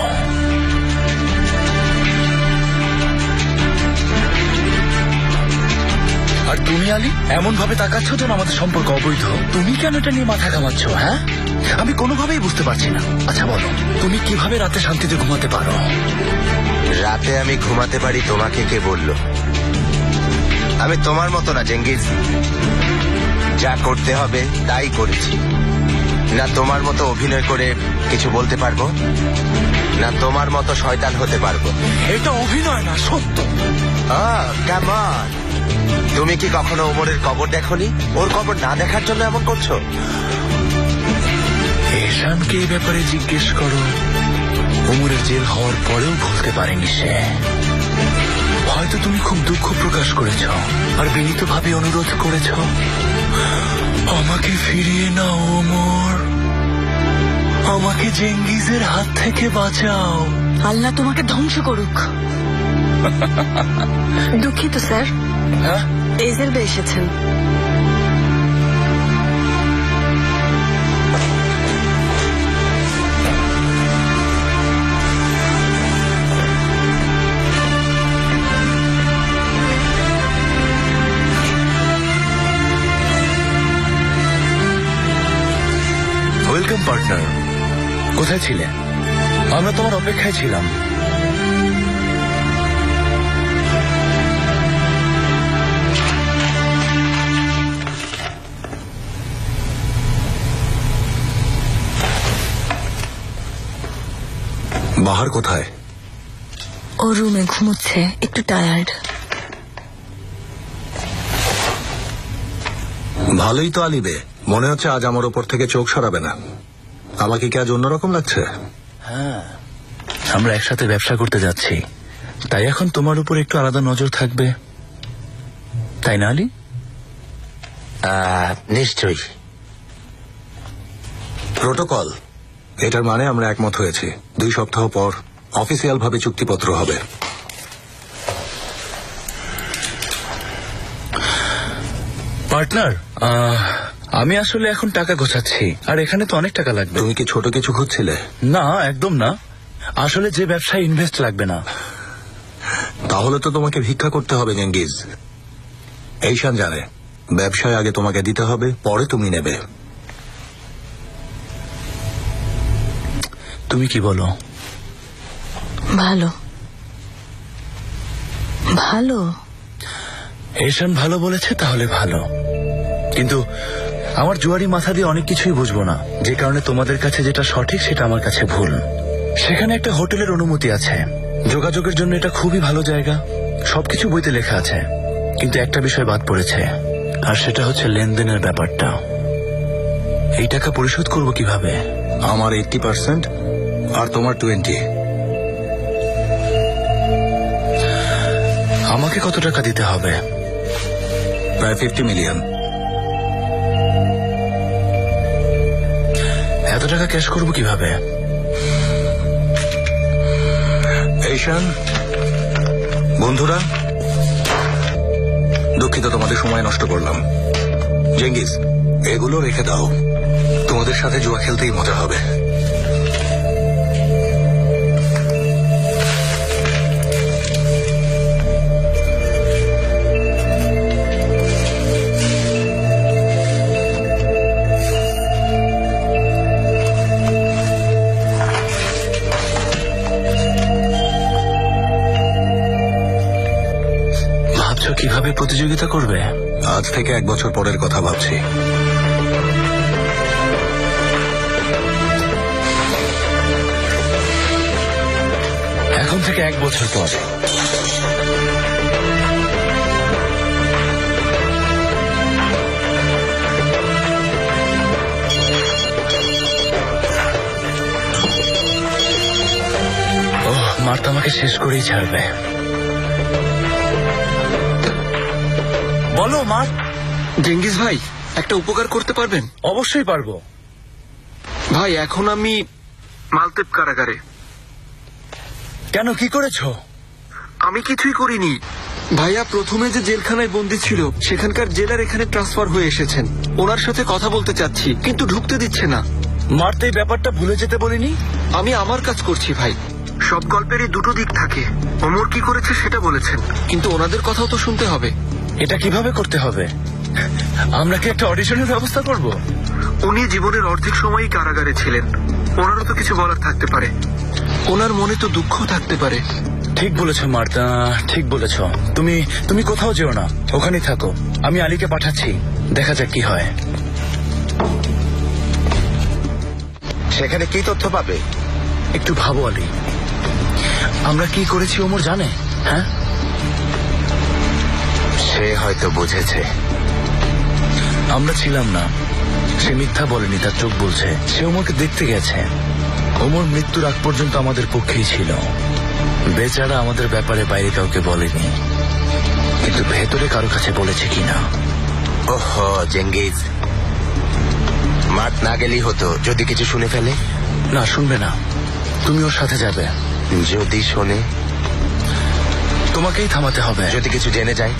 আর তুমি আলী এমন ভাবে তাকাচ্ছ যেন আমাদের সম্পর্ক অবৈধ। তুমি কেন এটা নিয়ে মাথা ঘামাচ্ছ? হ্যাঁ, আমি কোনোভাবেই বুঝতে পারছি না। আচ্ছা বলো, তুমি কিভাবে রাতে শান্তিতে ঘুমাতে পারো? রাতে আমি ঘুমাতে পারি তোমাকে কে বলল? আমি তোমার মতো না চেঙ্গিজ, যা করতে হবে তাই করেছি। না তোমার মতো অভিনয় করে কিছু বলতে পারবো, না তোমার মতো শয়তান হতে পারবো। এটা অভিনয় না, সত্য। কেমন? তুমি কি কখনো ওমরের কবর দেখোনি? ওর কবর না দেখার জন্য এমন করছো? ঈশানকে এই ব্যাপারে জিজ্ঞেস করো। ওমরের জেল হওয়ার পরেও ভুলতে পারেনি সে। হয়তো তুমি খুব দুঃখ প্রকাশ করেছ আর বিনীতভাবে অনুরোধ করেছ, আমাকে ফিরিয়ে নাও ওমর, আমাকে চেঙ্গিজের হাত থেকে বাঁচাও। আল্লাহ তোমাকে ধ্বংস করুক। দুঃখিত স্যার, হ্যাঁ, এজেলবে এসেছেন। Welcome partner. কোথায় ছিলে? আমরা তোমার অপেক্ষায় ছিলাম। বাহার কোথায়? ও রুমে ঘুমোচ্ছে, একটু টায়ার্ড। ভালোই তো আলিবে, মনে হচ্ছে আজ আমার ওপর থেকে চোখ সরাবে না। আমাকে কি আজ অন্যরকম লাগছে? হ্যাঁ, আমরা একসাথে ব্যবসা করতে যাচ্ছি, তাই এখন তোমার উপর একটু আলাদা নজর থাকবে, তাই না আলী? নিশ্চয়ই। প্রোটোকল, এটার মানে আমরা একমত হয়েছি। 2 সপ্তাহ পর অফিসিয়াল ভাবে চুক্তিপত্র হবে। পার্টনার, আমি আসলে এখন টাকা গোছাচ্ছি, আর এখানে তো অনেক টাকা লাগবে। তুমি কি ছোট কিছু খুঁজছিলে? না, একদম না। আসলে যে ব্যবসায় ইনভেস্ট লাগবে না। তাহলে তো তোমাকে ভিক্ষা করতে হবে চেঙ্গিজ। ঈশান জানে ব্যবসায় আগে তোমাকে দিতে হবে, পরে তুমি নেবে। তুমি কি বলো? ভালো ভালো। ঈশান ভালো বলেছে, তাহলে ভালো। কিন্তু আমার জুয়ারি মাথা দিয়ে অনেক কিছুই বুঝবো না, যে কারণে তোমাদের কাছে যেটা সঠিক সেটা আমার কাছে ভুল। সেখানে একটা হোটেলের অনুমতি আছে, যোগাযোগের জন্য এটা খুবই ভালো জায়গা, সবকিছু বইতে লেখা আছে, কিন্তু একটা বিষয় বাদ পড়েছে, আর সেটা হচ্ছে লেনদেনের ব্যাপারটা। এই টাকা পরিশোধ করব কিভাবে? আমার 80% আর তোমার 20। আমাকে কত টাকা দিতে হবে? প্রায় 50 মিলিয়ন। এত টাকা ক্যাশ করব কিভাবে? ঈশান, বন্ধুরা, দুঃখিত তোমাদের সময় নষ্ট করলাম। চেঙ্গিজ, এগুলো রেখে দাও, তোমাদের সাথে জুয়া খেলতেই মজা হবে। এইভাবে প্রতিযোগিতা করবে? আজ থেকে 1 বছর পরের কথা ভাবছি। এখন থেকে 1 বছর পর। মার্তা আমাকে শেষ করেই ছাড়বে। বলো মার্ত। জেঙ্গিস ভাই, একটা উপকার করতে পারবেন? অবশ্যই পারবো। ভাই, এখন আমি মালতেপ কারাগারে। কেন, কি করেছো? আমি কিছুই করিনি ভাইয়া। প্রথমে যে জেলখানায় বন্দী ছিল সেখানকার জেলার এখানে ট্রান্সফার হয়ে এসেছেন। ওনার সাথে কথা বলতে চাচ্ছি, কিন্তু ঢুকতে দিচ্ছে না। মার্ত, এই ব্যাপারটা ভুলে যেতে বলিনি? আমি আমার কাজ করছি ভাই। সব গল্পেরই দুটো দিক থাকে। অমর কি করেছে সেটা বলেছেন, কিন্তু ওনাদের কথাও তো শুনতে হবে। এটা কিভাবে করতে হবে? আমরা কি একটা অডিশনের ব্যবস্থা করব? উনি জীবনের অর্ধেক সময়ই কারাগারে ছিলেন, ওনারও তো কিছু বলার থাকতে পারে। ওনার মনে তো দুঃখ থাকতে পারে। ঠিক বলেছো মার্তা, ঠিক বলেছো। তুমি কোথাও যেও না, ওখানেই থাকো। আমি আলীকে পাঠাচ্ছি, দেখা যাক কি হয়। সেখানে কি তথ্য পাবে? একটু ভাবো আলী, আমরা কি করেছি ওমর জানে? হ্যাঁ, সে হয়তো বুঝেছে। আমরা ছিলাম না। সে মিথ্যা বলেনি, তার চোখ বলছে। সে ওমরকে দেখতে গেছে। ওমর মৃত্যুর আগ পর্যন্ত আমাদের পক্ষেই ছিল। বেচারা আমাদের ব্যাপারে বাইরে কাউকে বলেনি, কিন্তু ভেতরে কারো কাছে বলেছে কিনা। ওহো জেঙ্গিস, মাঠ না গেলেই হতো। যদি কিছু শুনে ফেলে? না, শুনবে না। তুমি ওর সাথে যাবে। যদি শোনে? তোমাকেই থামাতে হবে। যদি কিছু জেনে যায়?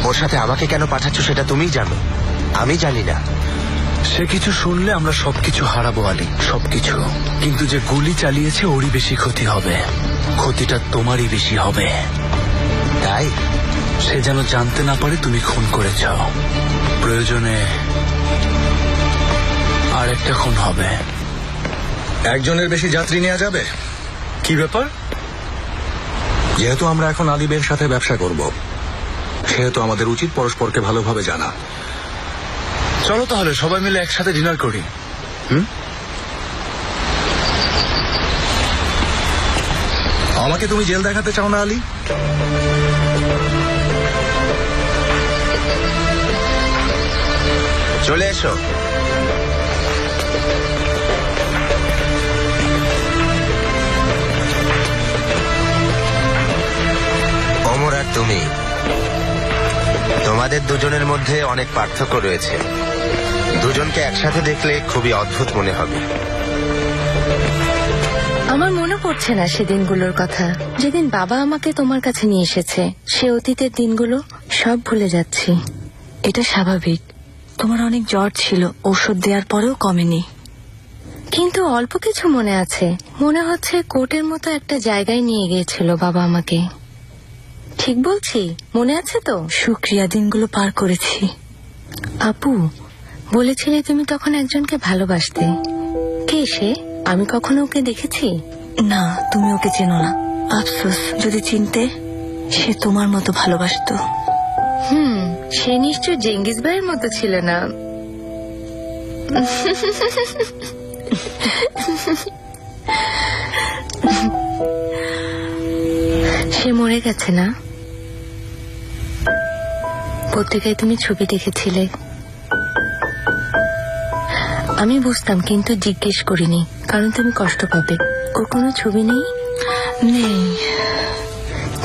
ওর সাথে আমাকে কেন পাঠাচ্ছ সেটা তুমিই জানো, আমি জানি না। সে কিছু শুনলে আমরা সবকিছু হারাবো আলী, সবকিছু। কিন্তু যে গুলি চালিয়েছে ওরই বেশি ক্ষতি হবে। ক্ষতিটা তোমারই বেশি হবে। তাই সে যেন জানতে না পারে তুমি খুন করেছ। প্রয়োজনে আর একটা খুন হবে। একজনের বেশি যাত্রী নেওয়া যাবে? কি ব্যাপার? যেহেতু আমরা এখন আলিবের সাথে ব্যবসা করব, সেহেতু আমাদের উচিত পরস্পরকে ভালোভাবে জানা। চলো তাহলে সবাই মিলে একসাথে ডিনার করি। আমাকে তুমি জেল দেখাতে চাও না আলী? চলে এসো। ওমর আর তুমি, তোমাদের দুজনের মধ্যে অনেক পার্থক্য রয়েছে। দুজনকে একসাথে দেখলে খুবই অদ্ভুত মনে হবে। আমার মনে পড়ছে না সেদিনগুলোর কথা, যেদিন বাবা আমাকে তোমার কাছে নিয়ে এসেছে। সে অতীতের দিনগুলো সব ভুলে যাচ্ছি। এটা স্বাভাবিক। তোমার অনেক জ্বর ছিল, ঔষধ দেওয়ার পরেও কমেনি। কিন্তু অল্প কিছু মনে আছে। মনে হচ্ছে কোর্টের মতো একটা জায়গায় নিয়ে গিয়েছিল বাবা আমাকে। ঠিক বলছি? মনে আছে তো? শুক্রিয়া, দিনগুলো পার করেছি। আপু, বলেছিলে তুমি তখন একজনকে ভালোবাসতে। কে সে? আমি কখনো ওকে দেখেছি? না, তুমি ওকে চেনো না। আফসোস, যদি চিনতে। সে তোমার মতো ভালোবাসতো। সে নিশ্চয় জেঙ্গিস ভাইয়ের মতো ছিল না। সে মরে গেছে না? পত্রিকায় তুমি ছবি দেখেছিলে। আমি বুঝতাম, কিন্তু জিজ্ঞেস করিনি, কারণ তুমি কষ্ট পাবে। ওর কোনো ছবি নেই? নেই।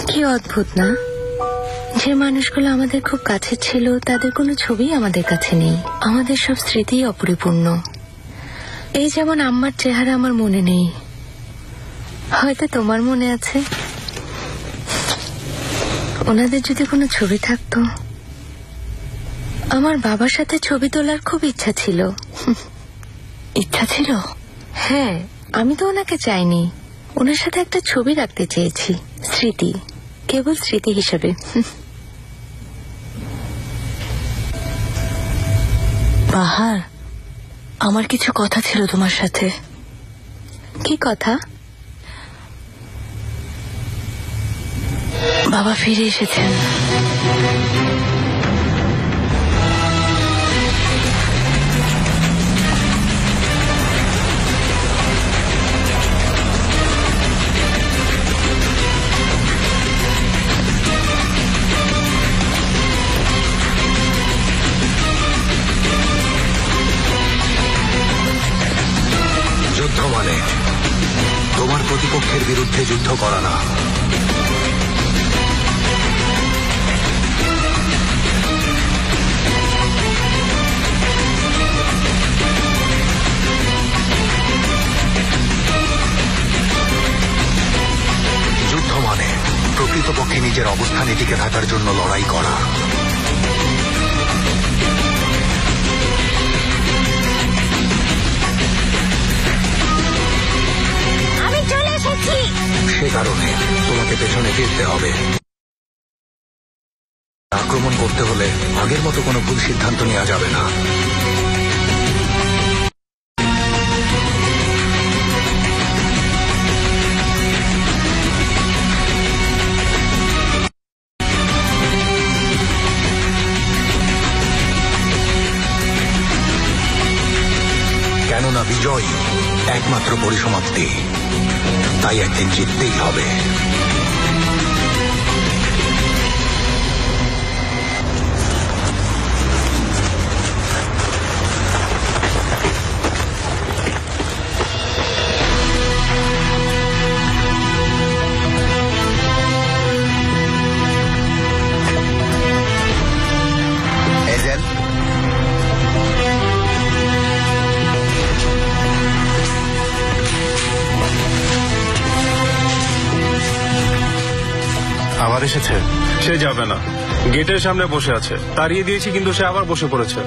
কি অদ্ভুত না, যে মানুষগুলো আমাদের খুব কাছে ছিল তাদের কোনো ছবি আমাদের কাছে নেই। আমাদের সব স্মৃতি অপরিপূর্ণ। এই যেমন আম্মার চেহারা আমার মনে নেই, হয়তো তোমার মনে আছে। ওনাদের যদি কোনো ছবি থাকতো। আমার বাবার সাথে ছবি তোলার খুব ইচ্ছা ছিল। ইচ্ছা ছিল? হ্যাঁ, আমি তো ওনাকে চাইনি। ওনার সাথে একটা ছবি রাখতে চেয়েছি, স্মৃতি, কেবল স্মৃতি হিসেবে। বাহার, আমার কিছু কথা ছিল তোমার সাথে। কি কথা? বাবা ফিরে এসেছেন। যুদ্ধ মানে তোমার প্রতিপক্ষের বিরুদ্ধে যুদ্ধ করা না। যুদ্ধ মানে প্রকৃতপক্ষে নিজের অবস্থানে টিকে থাকার জন্য লড়াই করা। আমি চলে এসেছি। সে কারণে তোমাকে পেছনে ফিরতে হবে। আক্রমণ করতে হলে আগের মতো কোনো ভুল সিদ্ধান্ত নেওয়া যাবে না। কেননা বিজয় একমাত্র পরিসমাপ্তি, তাই একদিন জিততেই হবে। এজেল, আবার এসেছে। সে যাবে না, গেটের সামনে বসে আছে। তাড়িয়ে দিয়েছি কিন্তু সে আবার বসে পড়েছে।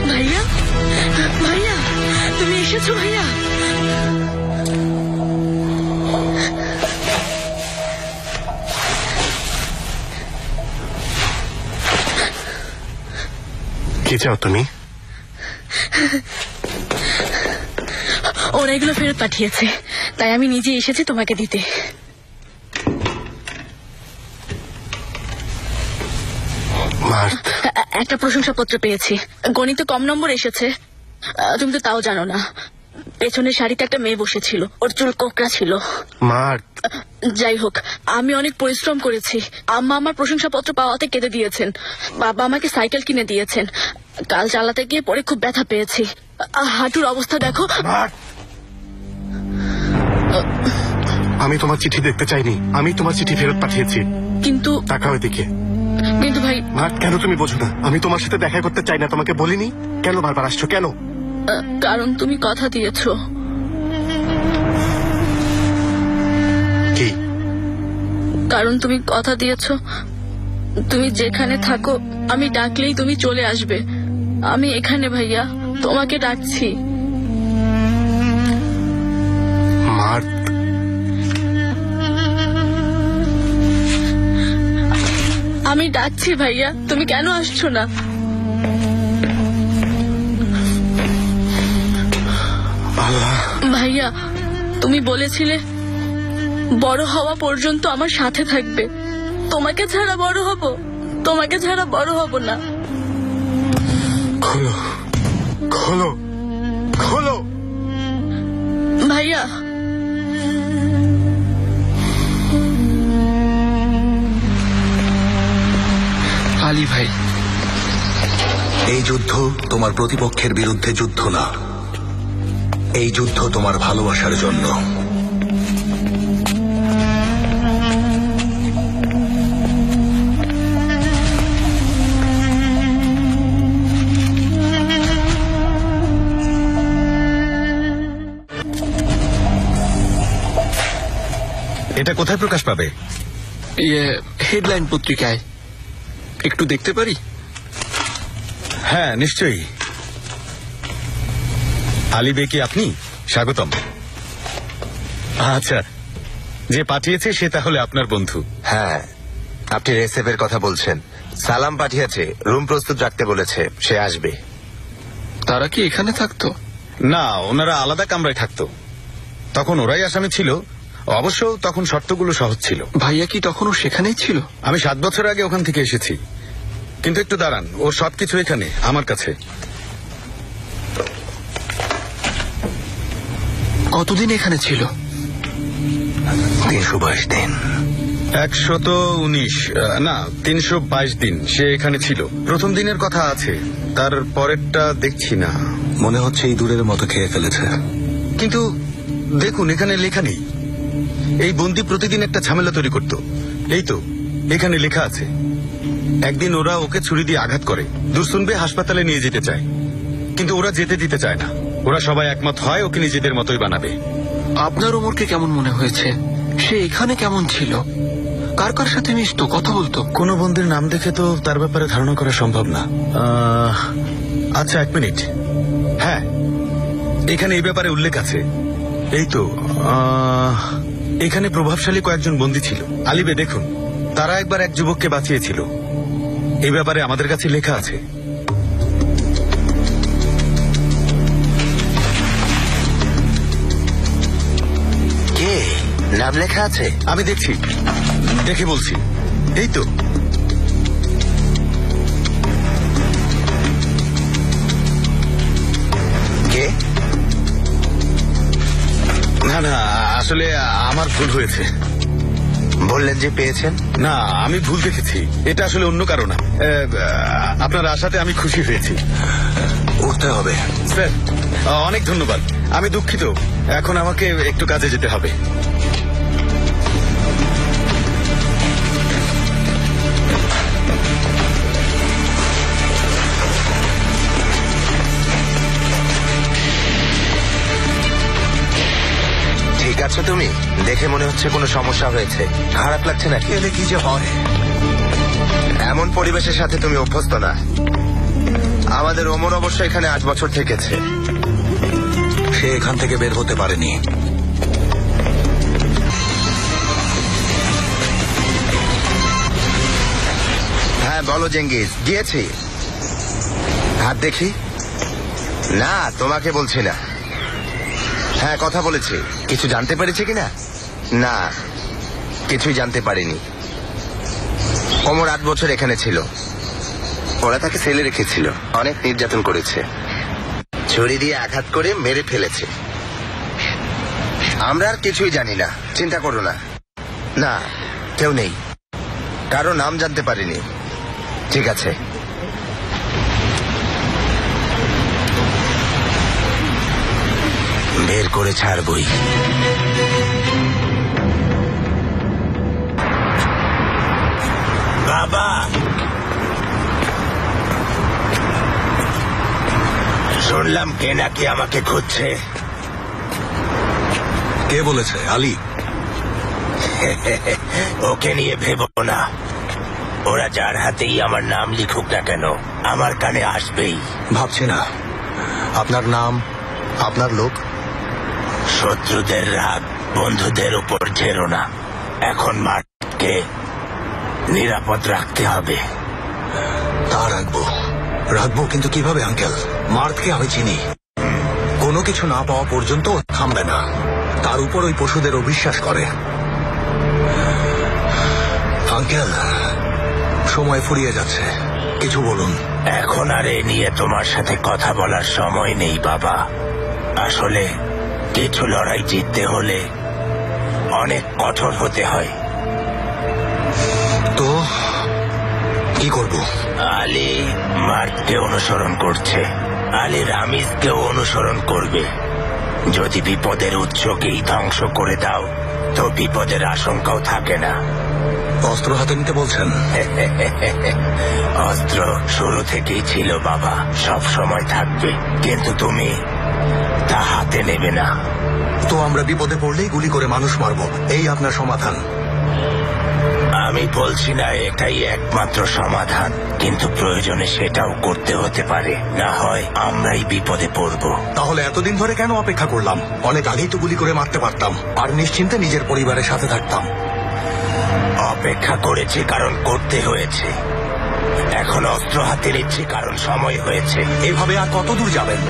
ভাইয়া, ভাইয়া, তুমি এসেছো ভাইয়া? কি চাও তুমি? ওরা এগুলো ফেরত পাঠিয়েছে, তাই আমি নিজে এসেছি তোমাকে দিতে। মার্থ, একটা প্রশংসাপত্র পেয়েছি। গণিতে কম নম্বর এসেছে। তুমি তো তাও জানো না। পেছনের শাড়িতে একটা মেয়ে বসেছিল, ওর চুল কোকড়া ছিল। মার্থ, যাই হোক, আমি অনেক পরিশ্রম করেছি। আম্মা আমার প্রশংসাপত্র পাওয়াতে কেঁদে দিয়েছেন। বাবা আমাকে সাইকেল কিনে দিয়েছেন। কাল চালাতে গিয়ে পরে খুব ব্যথা পেয়েছি। হাঁটুর অবস্থা দেখো। মার্থ, আমি তোমার চিঠি দেখতে চাইনি। আমি তোমার চিঠি ফেরত পাঠিয়েছি। কিন্তু তাকাও এদিকে। কিন্তু ভাই, মার্থ, কেন তুমি বোঝো না? আমি তোমার সাথে দেখা করতে চাই না, তোমাকে বলিনি? কেন বারবার আসছো কেন? কারণ তুমি কথা দিয়েছো। কি? কারণ তুমি কথা দিয়েছো তুমি যেখানে থাকো আমি ডাকলেই তুমি চলে আসবে। আমি এখানে ভাইয়া, তোমাকে ডাকছি। মার্থ, আমি ডাকছি ভাইয়া, তুমি কেন আসছো না? আল্লাহ, ভাইয়া, তুমি বলেছিলে বড় হওয়া পর্যন্ত আমার সাথে থাকবে। তোমাকে ছাড়া বড় হব, তোমাকে ছাড়া বড় হব না। খোলো, খোলো, খোলো। ভাইয়া, আলী ভাই, এই যুদ্ধ তোমার প্রতিপক্ষের বিরুদ্ধে যুদ্ধ না, এই যুদ্ধ তোমার ভালোবাসার জন্য। এটা কোথায় প্রকাশ পাবে? হেডলাইন পত্রিকায়। একটু দেখতে পারি? হ্যাঁ, নিশ্চয়ই। আলী বে কি আপনি? স্বাগতম। আচ্ছা, যে পাঠিয়েছে সে তাহলে আপনার বন্ধু? হ্যাঁ, আপনি রেসেপের কথা বলছেন। সালাম পাঠিয়েছে, রুম প্রস্তুত রাখতে বলেছে, সে আসবে। তারা কি এখানে থাকতো? না, ওনারা আলাদা কামরায় থাকতো। তখন ওরাই আসামি ছিল। অবশ্য তখন শর্তগুলো সহজ ছিল। ভাইয়া কি তখনও সেখানেই ছিল? আমি 7 বছর আগে ওখান থেকে এসেছি। কিন্তু একটু দাঁড়ান, ও সবকিছু এখানে আমার কাছে। কতদিন এখানে ছিল? 322 দিন। 119 না 322 দিন সে এখানে ছিল। প্রথম দিনের কথা আছে, তার পরেরটা দেখছি না। মনে হচ্ছে এই দূরের মতো খেয়ে ফেলেছে। কিন্তু দেখুন, এখানে লেখা নেই। এই বন্দি প্রতিদিন একটা ঝামেলা তৈরি করত। এই তো এখানে লেখা আছে। একদিন ওরা ওকে ছুরি দিয়ে আঘাত করে, দুরসুনবে হাসপাতালে নিয়ে যেতে চায়, কিন্তু ওরা যেতে দিতে চায় না। ওরা সবাই একমত হয় ওকে নিজেদের মতোই বানাবে। আপনার ওমরকে কেমন মনে হয়েছে? সে এখানে কেমন ছিল? কার কার সাথে মিশতো, কথা বলতো? কোনো বন্দির নাম দেখে তো তার ব্যাপারে ধারণা করা সম্ভব না। আচ্ছা, 1 মিনিট। হ্যাঁ, এখানে এই ব্যাপারে উল্লেখ আছে। এই তো এখানে প্রভাবশালী কয়েকজন বন্দী ছিল। আলিবে দেখুন, তারা একবার এক যুবককে বাঁচিয়েছিল। এই ব্যাপারে আমাদের কাছে লেখা আছে। কে নাম লেখা আছে? আমি দেখছি, দেখে বলছি। এই তো কে? না না, আসলে আমার ভুল হয়েছে। বললেন যে পেয়েছেন। না, আমি ভুল দেখেছি। এটা আসলে অন্য কারণ। আপনার আশাতে আমি খুশি হয়েছি। উঠতে হবে। স্যার, অনেক ধন্যবাদ। আমি দুঃখিত, এখন আমাকে একটু কাজে যেতে হবে। ঠিক আছো তুমি? দেখে মনে হচ্ছে কোনো সমস্যা হয়েছে। খারাপ লাগছে নাকি? এলে কি যে হয়। এমন পরিবেশের সাথে তুমি অভ্যস্ত না। আমাদের ওমর অবশ্য এখানে 8 বছর থেকেছে। সে এখান থেকে বের হতে পারেনি। হ্যাঁ বলো জেঙ্গিজ, গিয়েছি। হাত দেখি। না, তোমাকে বলছি না। হ্যাঁ, কথা বলেছি। কিছু জানতে পেরেছি কিনা? না, কিছুই জানতে পারিনি। ওমর 8 বছর এখানে ছিল। ওরা তাকে সেলে রেখেছিল, অনেক নির্যাতন করেছে, ছুরি দিয়ে আঘাত করে মেরে ফেলেছে। আমরা আর কিছুই জানি না, চিন্তা করো না। না, কেউ নেই, কারো নাম জানতে পারিনি। ঠিক আছে। বের করে ছাড়বই। বাবা, শুনলাম কে নাকি আমাকে খুঁজছে। কে বলেছে? আলী? ওকে নিয়ে ভেবো না। ওরা যার হাতেই আমার নাম লিখুক না কেন, আমার কানে আসবেই। ভাবছি না। আপনার নাম, আপনার লোক। শত্রুদের রাগ বন্ধুদের উপর ঝেড়ো না। এখন মাঠকে নিরাপদ রাখতে হবে। তা রাখবো, রাখবো, কিন্তু কিভাবে আঙ্কেল? মার্থকে আমি চিনি। কোনো কিছু না পাওয়া পর্যন্ত ও থামবে না। তার উপর ওই পশুদের অবিশ্বাস করে। আঙ্কেল, সময় ফুরিয়ে যাচ্ছে, কিছু বলুন। এখন আর এ নিয়ে তোমার সাথে কথা বলার সময় নেই বাবা। আসলে কিছু লড়াই জিততে হলে অনেক কঠোর হতে হয়। তো কি করব? আলী মার্ককে অনুসরণ করছে, আলী রামিজকেও অনুসরণ করবে। যদি বিপদের উৎসকেই ধ্বংস করে দাও তো বিপদের আশঙ্কাও থাকে না। অস্ত্র হাতে নিতে বলছেন? অস্ত্র শুরু থেকেই ছিল বাবা, সব সময় থাকবে, কিন্তু তুমি তা হাতে নেবে না। তো আমরা বিপদে পড়লেই গুলি করে মানুষ মারবো, এই আপনার সমাধান? আমি বলছি না এটাই একমাত্র সমাধান, কিন্তু প্রয়োজনে সেটাও করতে হতে পারে, না হয় আমরাই বিপদে পড়ব। তাহলে এতদিন ধরে কেন অপেক্ষা করলাম? অনেক আগেই তো গুলি করে মারতে পারতাম, আর নিশ্চিন্তে নিজের পরিবারের সাথে থাকতাম। অপেক্ষা করেছি কারণ করতে হয়েছে, এখন অস্ত্র হাতে নিচ্ছি কারণ সময় হয়েছে। এভাবে আর কত দূর যাবেন?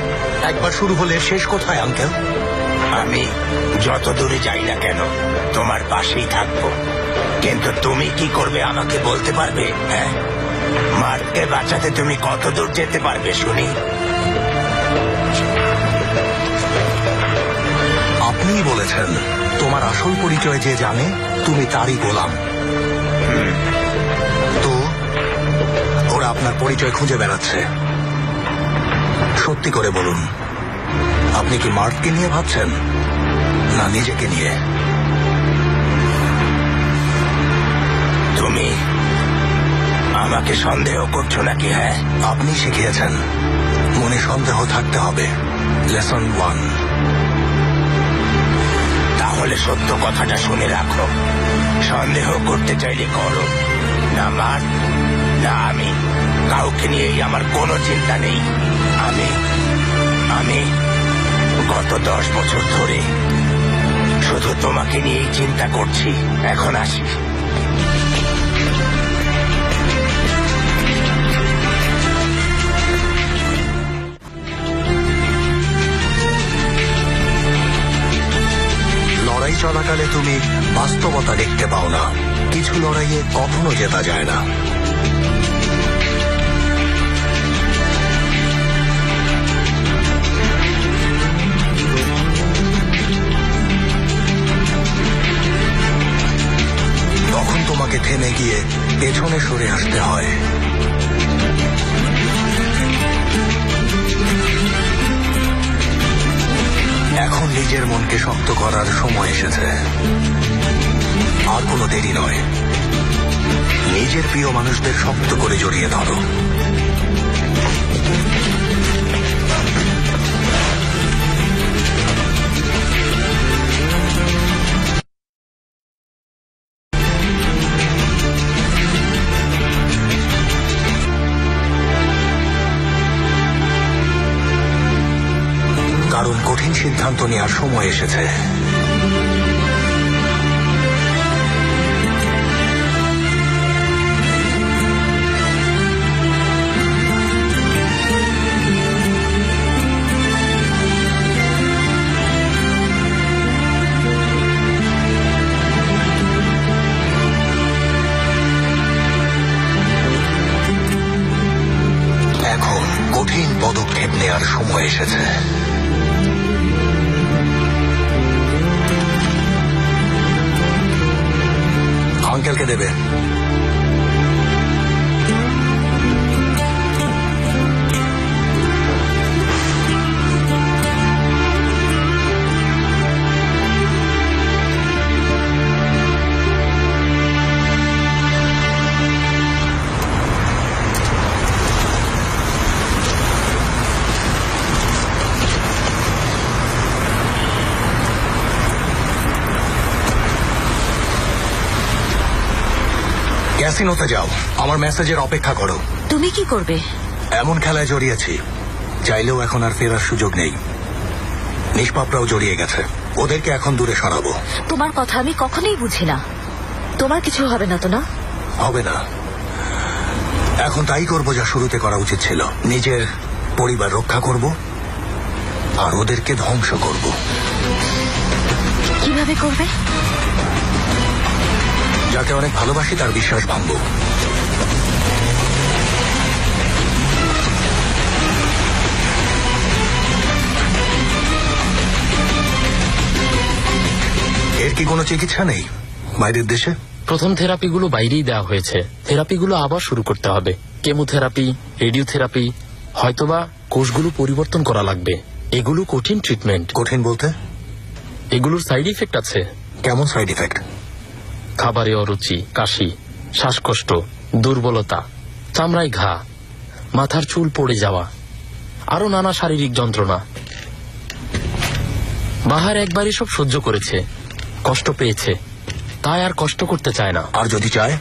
একবার শুরু হলে শেষ কোথায় আঙ্কেল? আমি যত দূরে যাই না কেন তোমার পাশেই থাকবো, কিন্তু তুমি কি করবে আমাকে বলতে পারবে? হ্যাঁ, মার্ককে বাঁচাতে তুমি কত দূর যেতে পারবে শুনি? আপনিই বলেছেন তোমার আসল পরিচয় যে জানে তুমি তারই গোলাম। তো ওরা আপনার পরিচয় খুঁজে বেড়াচ্ছে। সত্যি করে বলুন, আপনি কি মার্ককে নিয়ে ভাবছেন না নিজেকে নিয়ে? তুমি আমাকে সন্দেহ করছো নাকি? হ্যাঁ, আপনি শিখিয়েছেন মনে সন্দেহ থাকতে হবে, লেসন 1। তাহলে সত্য কথাটা শুনে রাখো, সন্দেহ করতে চাইলে করো, না মার না আমি, কাউকে নিয়েই আমার কোনো চিন্তা নেই। আমি গত 10 বছর ধরে শুধু তোমাকে নিয়েই চিন্তা করছি। এখন আসি। লড়াই চলাকালে তুমি বাস্তবতা দেখতে পাও না। কিছু লড়াইয়ে কখনো জেতা যায় না। তখন তোমাকে থেমে গিয়ে পেছনে সরে আসতে হয়। এখন নিজের মনকে শক্ত করার সময় এসেছে। আর কোনো দেরি নয়, নিজের প্রিয় মানুষদের শক্ত করে জড়িয়ে ধরো। কারণ কঠিন সিদ্ধান্ত নেওয়ার সময় এসেছে। এখন কঠিন পদক্ষেপ নেওয়ার সময় এসেছে। আঙ্কেলকে দেবে। ক্যাসিনোতে যাও, আমার মেসেজের অপেক্ষা করো। তুমি কি করবে? এমন খেলায় জড়িয়েছি, চাইলেও এখন আর ফেরার সুযোগ নেই। নিষ্পাপরাও জড়িয়ে গেছে, ওদেরকে এখন দূরে সরাবো। তোমার কথা আমি কখনোই বুঝি না। তোমার কিছু হবে না তো? না হবে না। এখন তাই করবো যা শুরুতে করা উচিত ছিল। নিজের পরিবার রক্ষা করব আর ওদেরকে ধ্বংস করব। কিভাবে করবে? যাকে অনেক ভালোবাসি তার বিশ্বাস ভাঙব। এর কি কোনো চিকিৎসা নেই বাইরের দেশে? প্রথম থেরাপিগুলো বাইরেই দেওয়া হয়েছে, থেরাপিগুলো আবার শুরু করতে হবে। কেমোথেরাপি, রেডিওথেরাপি, হয়তোবা কোষগুলো পরিবর্তন করা লাগবে। এগুলো কঠিন ট্রিটমেন্ট। কঠিন বলতে? এগুলোর সাইড ইফেক্ট আছে। কেমন সাইড ইফেক্ট? খাবারে অরুচি, কাশি, শ্বাসকষ্ট, দুর্বলতা, চামড়ায় ঘা, মাথার চুল পড়ে যাওয়া, আরো নানা শারীরিক যন্ত্রণা। বাহার একবারই সব সহ্য করেছে, কষ্ট পেয়েছে, তাই আর কষ্ট করতে চায় না। আর যদি চায়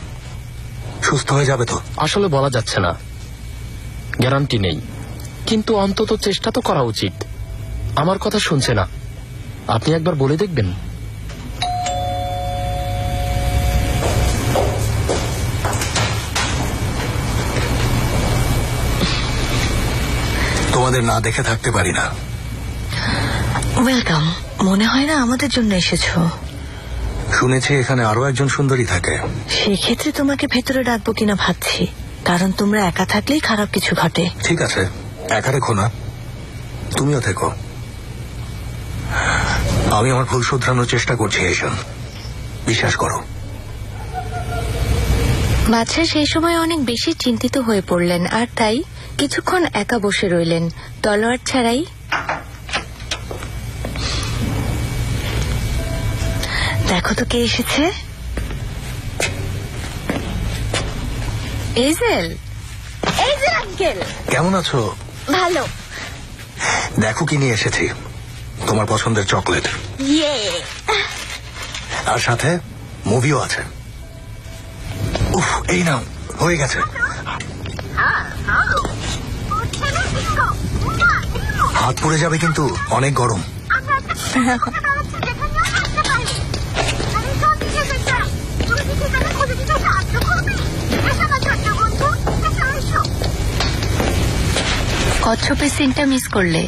সুস্থ হয়ে যাবে তো? আসলে বলা যাচ্ছে না, গ্যারান্টি নেই, কিন্তু অন্তত চেষ্টা তো করা উচিত। আমার কথা শুনছে না, আপনি একবার বলে দেখবেন। তোমাদের না দেখে থাকতে পারি না। ওয়েলকাম। মনে হয় না আমাদের জন্য এসেছো। শুনেছি এখানে আরো একজন সুন্দরী থাকে। সেক্ষেত্রে তোমাকে ভেতরে ডাকবো কিনা ভাবছি, কারণ তোমরা একা থাকলেই খারাপ কিছু ঘটে। ঠিক আছে, একা রেখো না, তুমিও থেকো। আমি আমার ভুল শুধরানোর চেষ্টা করছি ঈশান, বিশ্বাস করো। বাদশা সেই সময় অনেক বেশি চিন্তিত হয়ে পড়লেন, আর তাই কিছুক্ষণ একা বসে রইলেন, তলোয়ার ছাড়াই। দেখো তো কে এসেছে। এজেল। এজেল আঙ্কেল, কেমন আছো? ভালো। দেখো কি নিয়ে এসেছি, তোমার পছন্দের চকলেট, ইয়ে। আর সাথে মুভিও আছে। উফ, এই নাও, হয়ে গেছে। হাত পড়ে যাবে কিন্তু, অনেক গরম। কচ্ছপের সিনটা মিস করলে।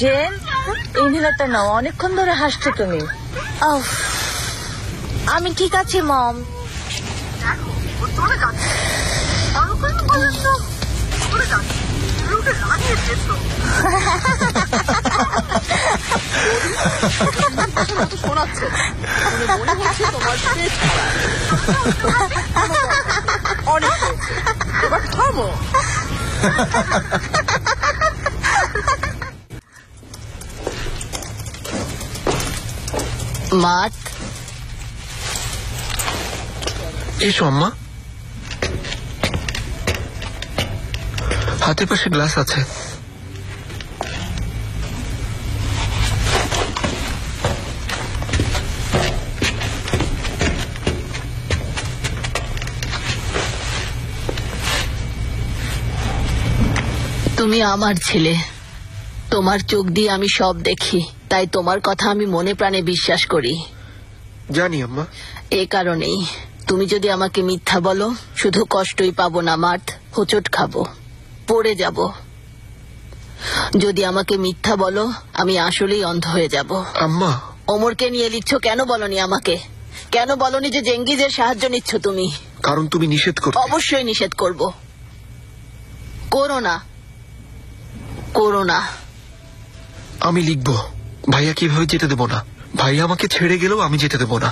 জেন, ইনহেলারটা নাও, অনেকক্ষণ ধরে হাসছো তুমি। আমি ঠিক আছি মম। শোনাচ্ছে মনে হচ্ছে তোমার পেট অনেক, এবার থামো। মাত, এসো আম্মা, হাতের পাশে গ্লাস আছে। তুমি আমার ছেলে, তোমার চোখ দিয়ে আমি সব দেখি, তাই তোমার কথা আমি মনে প্রাণে বিশ্বাস করি। জানি আম্মা। এ কারণেই তুমি যদি আমাকে মিথ্যা বলো, শুধু কষ্টই পাবো না মাত, হোঁচট খাবো, পড়ে যাব। যদি আমাকে মিথ্যা বলো, আমি আসলেই অন্ধ হয়ে যাব। আম্মা, ওমরকে নিয়ে নিচ্ছ কেন বলনি আমাকে? কেন বলনি যে জেঙ্গিজের সাহায্য নিচ্ছ তুমি? কারণ তুমি নিষেধ করো। অবশ্যই নিষেধ করব। করো না, করো না। আমি লিখবো, ভাইয়া কিভাবে যেতে দেবো না। ভাইয়া আমাকে ছেড়ে গেলেও আমি যেতে দেবো না।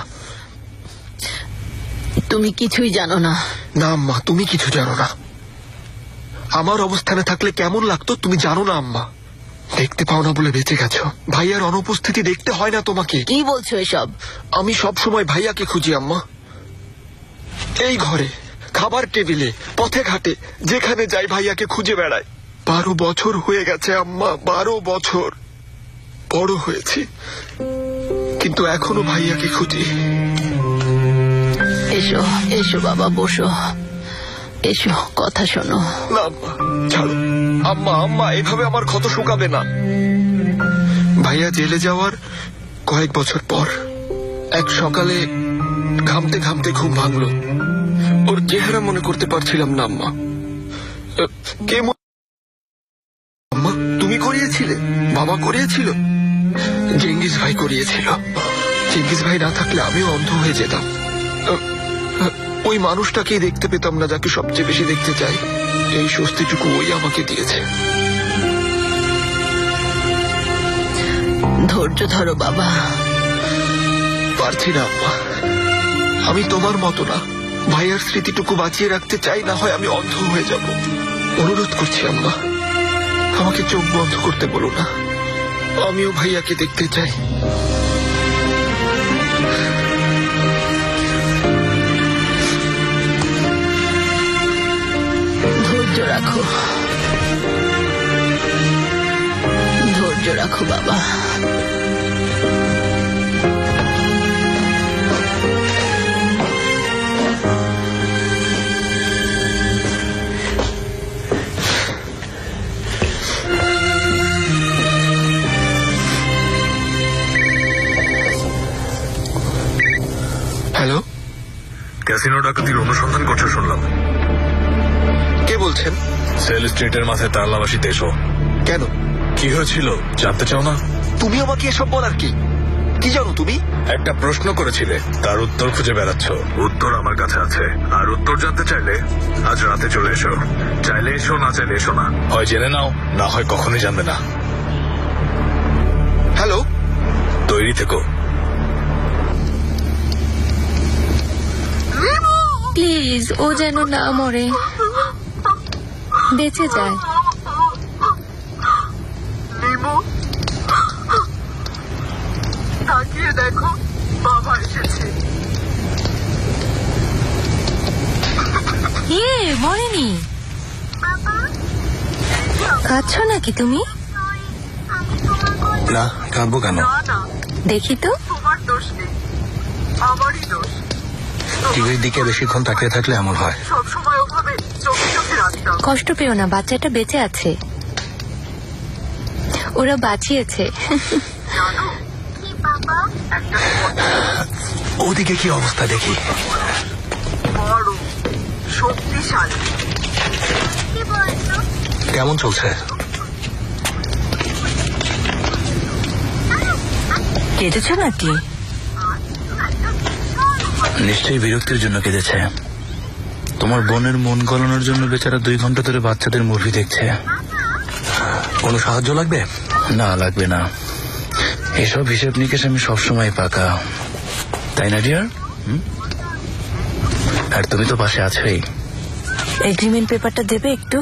তুমি কিছুই জানো না। না আম্মা, তুমি কিছু জানো না। আমার অবস্থানে থাকলে কেমন লাগতো তুমি জানো না আম্মা। দেখতে পাও না বলে বেঁচে গেছো। ভাইয়ার অনুপস্থিতি দেখতে হয় না তোমাকে। কি বলছো এসব? আমি সব সময় ভাইয়াকে খুঁজি আম্মা, এই ঘরে, খাবার টেবিলে, পথে ঘাটে, যেখানে যাই ভাইয়াকে খুঁজে বেড়াই। 12 বছর হয়ে গেছে আম্মা, 12 বছর। বড় হয়েছি, কিন্তু এখনো ভাইয়াকে খুঁজি। এসো এসো বাবা, বসো, এসো, কথা শোনো। না আম্মা, ছাড়ো। আম্মা আম্মা, এভাবে আমার ক্ষত শুকাবে না। ভাইয়া জেলে যাওয়ার কয়েক বছর পর এক সকালে ঘামতে ঘামতে ঘুম ভাঙলো। ওর চেহারা মনে করতে পারছিলাম না আম্মা। কে আম্মা? তুমি করিয়েছিলে? বাবা করিয়েছিল? জেঙ্গিস ভাই করিয়েছিল। জেঙ্গিস ভাই না থাকলে আমিও অন্ধ হয়ে যেতাম। ওই মানুষটাকেই দেখতে পেতাম না যাকে সবচেয়ে বেশি দেখতে চাই। এই স্বস্তিটুকু ওই আমাকে দিয়েছে। ধৈর্য ধরো বাবা। পারছি না আম্মা, আমি তোমার মতো না। ভাইয়ার স্মৃতিটুকু বাঁচিয়ে রাখতে চাই, না হয় আমি অন্ধ হয়ে যাব। অনুরোধ করছি আম্মা, আমাকে চোখ বন্ধ করতে বলো না। আমিও ভাইয়াকে দেখতে চাই। ধৈর্য রাখো, ধৈর্য রাখো বাবা। হ্যালো, ক্যাসিনো ডাকাতির অনুসন্ধান করছে শুনলাম। কে বলছেন? সেল স্ট্রিটের মাথায় তারলাবাসীতে এসো। কেন? কি হয়েছিল জানতে চাও না? তুমি আমাকে এসব বলার কি? কি জানো তুমি? একটা প্রশ্ন করেছিলে, তার উত্তর খুঁজে বেড়াচ্ছ। উত্তর আমার কাছে আছে, আর উত্তর জানতে চাইলে আজ রাতে চলে এসো। চাইলে এসো, না চাইলে এসো না। হয় জেনে নাও, না হয় কখনোই জানবে না। হ্যালো, তৈরি থেকো। প্লিজ, ও যেন না মরে, বেঁচে যায়। তাকিয়ে দেখো, বাবা এসেছে। মরেনি। কাঁদছো নাকি তুমি? না, কাঁদবো কেন? না না, দেখি তো। তোমার দোষ নেই, আমারই দোষ। টিভির দিকে বেশিক্ষণ তাকিয়ে থাকলে এমন হয়। সবসময় ওভাবে চোখে চোখে রাখতাম। কষ্ট পেও না, বাচ্চাটা বেঁচে আছে। ওরা বাঁচিয়েছে। জানো কি বাবা, একটা ওদিকে কি অবস্থা দেখি। বড় শক্তিশালী। কি বলছো? কেমন চলছে? কেটেছো নাকি? নিশ্চয়ই বিরক্তির জন্য কেঁদেছে। তোমার বোনের মন গলানোর জন্য বেচারা 2 ঘন্টা ধরে বাচ্চাদের মুভি দেখছে। কোনো সাহায্য লাগবে? না, লাগবে না। এসব হিসেব নিকেশ আমি সবসময় পাকা, তাই না ডিয়ার? আর তুমি তো পাশে আছোই। এগ্রিমেন্ট পেপারটা দেবে একটু?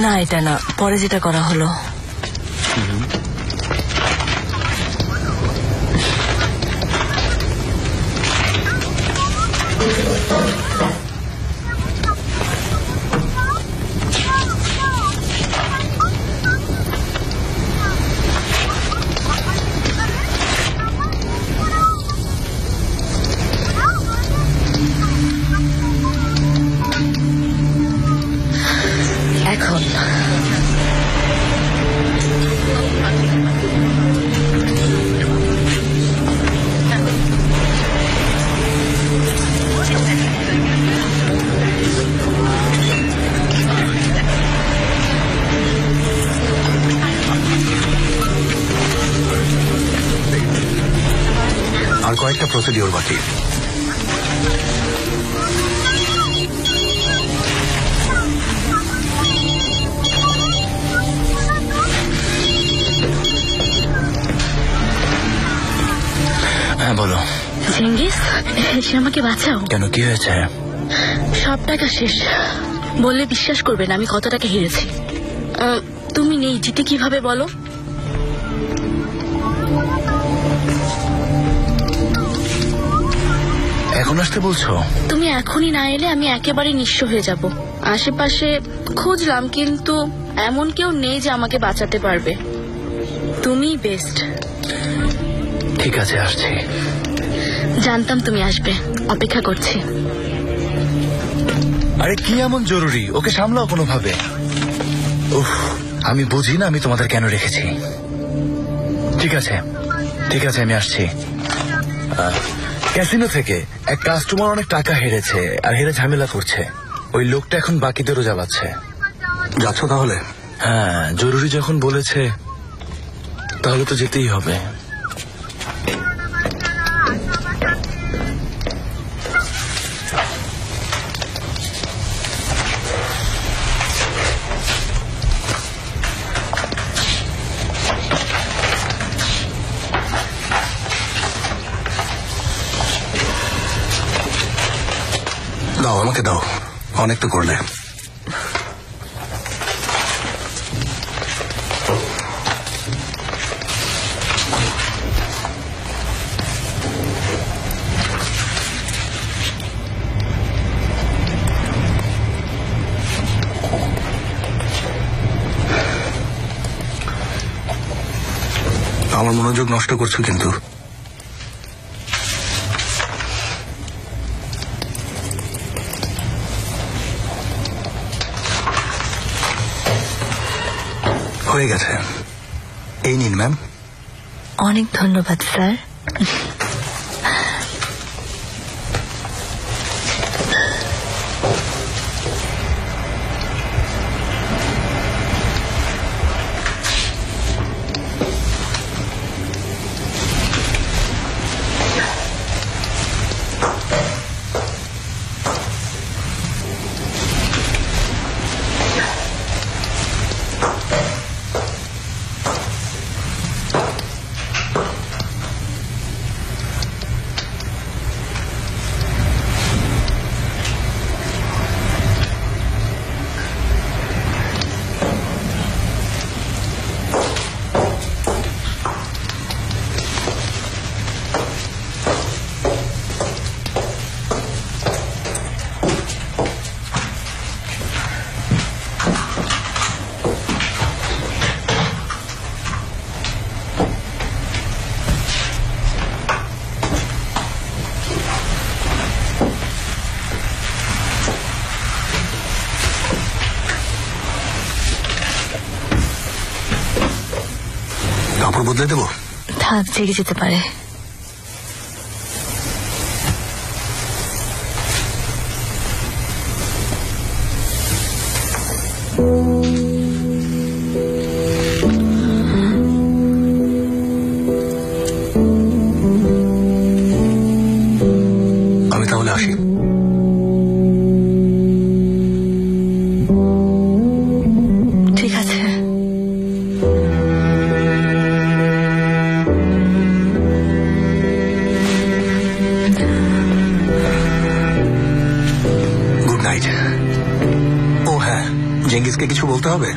না, এটা না, পরে যেটা করা হলো। এখন আর কয়েকটা প্রসিডিওর বাকি। হ্যাঁ বলো। চেঙ্গিস, এসে আমাকে বাঁচাও। কেন, কি হয়েছে? সব টাকা শেষ। বললে বিশ্বাস করবে না আমি কত টাকা হেরেছি। তুমি নেই, জিতে কিভাবে বলো? এখন আসতে বলছো? তুমি এখনই না এলে আমি একেবারে নিঃস্ব হয়ে যাব। আশেপাশে খুঁজলাম, কিন্তু এমন কেউ নেই যে আমাকে বাঁচাতে পারবে। তুমি বেস্ট। ঠিক আছে, আসছি। জানতাম তুমি আসবে, অপেক্ষা করছি। আরে কি এমন জরুরি? ওকে সামলাও কোনোভাবে। উফ, আমি বুঝি না আমি তোমাদের কেন রেখেছি। ঠিক আছে, ঠিক আছে, আমি আসছি। ক্যাসিনো থেকে এক কাস্টমার অনেক টাকা হেরেছে, আর হেরে ঝামেলা করছে। ওই লোকটা এখন বাকিদেরও জ্বালাচ্ছে। যাচ্ছ তাহলে? হ্যাঁ, জরুরি যখন বলেছে তাহলে তো যেতেই হবে। দাও, আমাকে দাও, অনেক তো করলে। আমার মনোযোগ নষ্ট করছো কিন্তু। হয়ে গেছে, এই নিন ম্যাম। অনেক ধন্যবাদ স্যার। কাপড় বদলে দেবো? থাক, জেগে যেতে পারে। আমি তাহলে আসি। ঠিক আছে। Good night. ও হ্যাঁ, জেঙ্গিসকে কিছু বলতে হবে?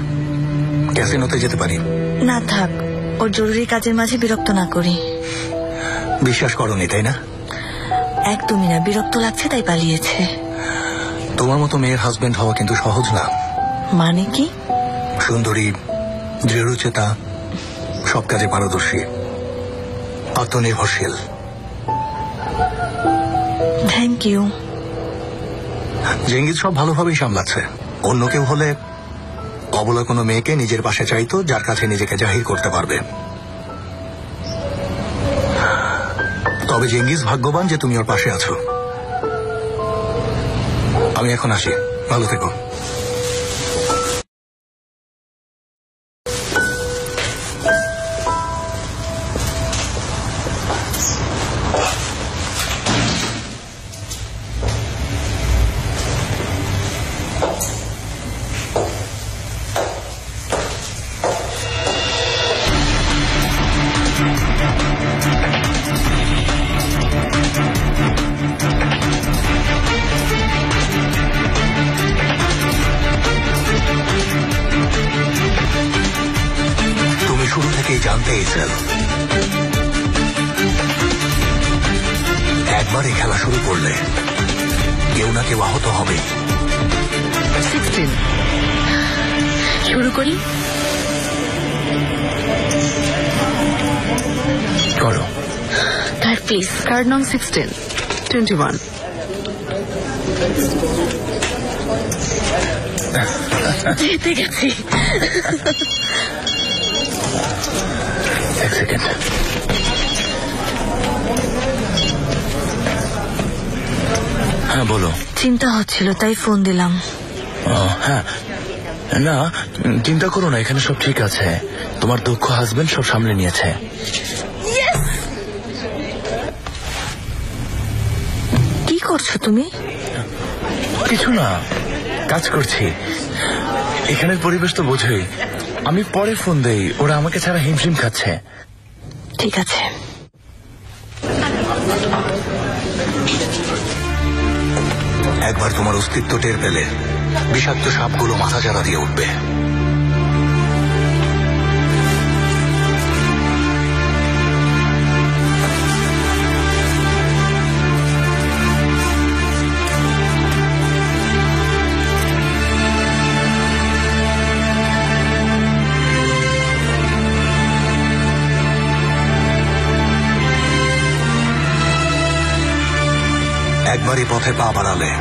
ক্যাসিনোতে যেতে পারি। না থাক, ওর জরুরি কাজের মাঝে বিরক্ত না করি। বিশ্বাস করনি তাই না? একদমই না, বিরক্ত লাগছে তাই পালিয়েছে। তোমার মতো মেয়ের হাজবেন্ড হওয়া কিন্তু সহজ না। মানে কি? সুন্দরী, দৃঢ়চেতা, সব কাজে পারদর্শী, আত্মনির্ভরশীল। Thank you. জেঙ্গিস সব ভালোভাবেই সামলাচ্ছে। অন্য কেউ হলে অবলা কোনো মেয়েকে নিজের পাশে চাইতো, যার কাছে নিজেকে জাহির করতে পারবে। তবে জেঙ্গিস ভাগ্যবান যে তুমি ওর পাশে আছো। আমি এখন আসি, ভালো থেকো। শুরু থেকেই জানতে ইসেল, একবার এই খেলা শুরু করলে কেউ না কেউ আহত হবে। 16 শুরু করি। করো। Card please. কার্ড নং 16, 21। জিতে গেছি। এক সেকেন্ড। হ্যাঁ বলো। চিন্তা হচ্ছিল তাই ফোন দিলাম। হ্যাঁ, না চিন্তা করো না, এখানে সব ঠিক আছে। তোমার দক্ষ হাজবেন্ড সব সামলে নিয়েছে। কি করছো তুমি? কিছু না, কাজ করছি। এখানের পরিবেশ তো বোঝোই। আমি পরে ফোন দেই, ওরা আমাকে ছাড়া হিমশিম খাচ্ছে। ঠিক আছে। একবার তোমার অস্তিত্ব টের পেলে বিষাক্ত সাপগুলো মাথা চাড়া দিয়ে উঠবে। একবারই পথে পা বাড়ালে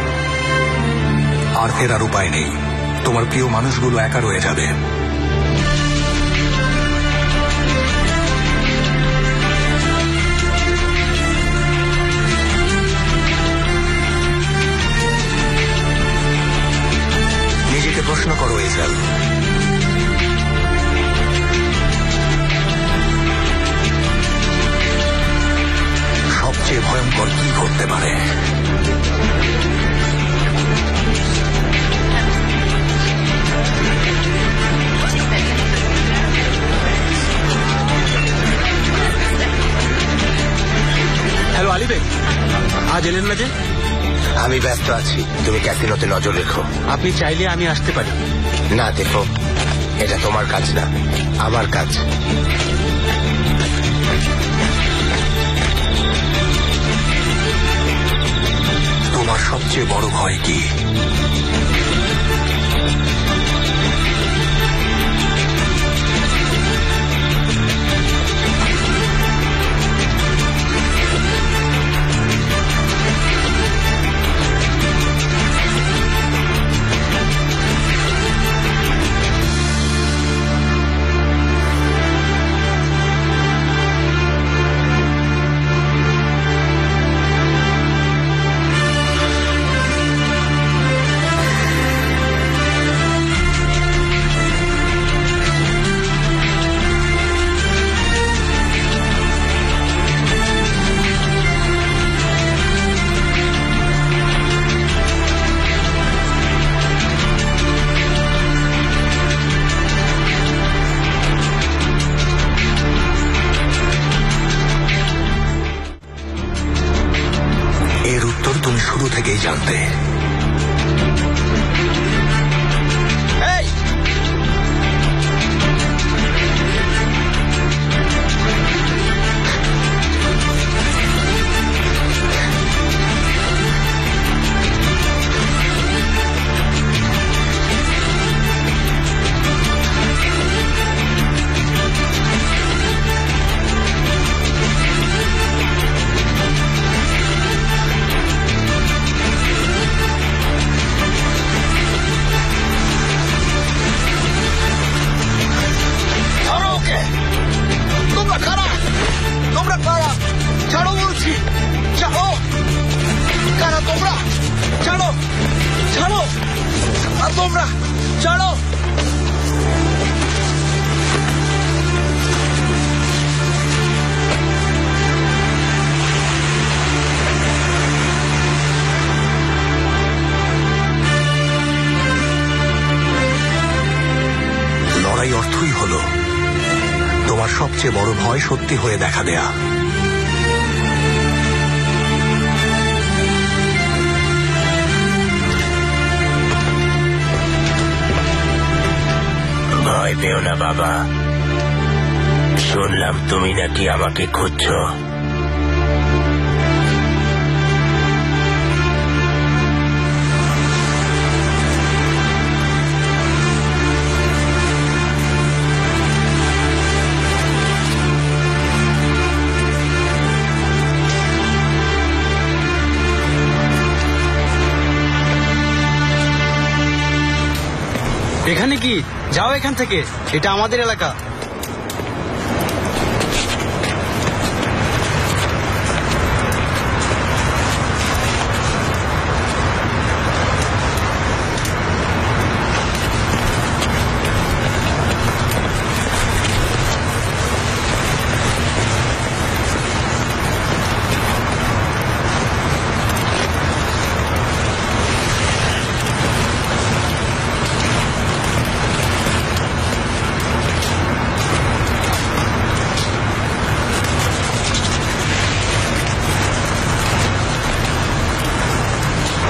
আর ফেরার উপায় নেই। তোমার প্রিয় মানুষগুলো একা রয়ে যাবে। নিজেকে প্রশ্ন করো এজেল, সবচেয়ে ভয়ঙ্কর কি ঘটতে পারে? হ্যালো আলী বেগ, আজ এলেন না যে? আমি ব্যস্ত আছি, তুমি ক্যাসিনোতে নজর রেখো। আপনি চাইলে আমি আসতে পারি। না দেখো, এটা তোমার কাজ না, আমার কাজ। তোমার সবচেয়ে বড় ভয় কি? এর উত্তর তুমি শুরু থেকেই জানতে। লড়াই অর্থই হলো তোমার সবচেয়ে বড় ভয় সত্যি হয়ে দেখা দেয়া। ভয় পেও না বাবা, শুনলাম তুমি নাকি আমাকে খুঁজছো। এখানে কি? যাও এখান থেকে, এটা আমাদের এলাকা।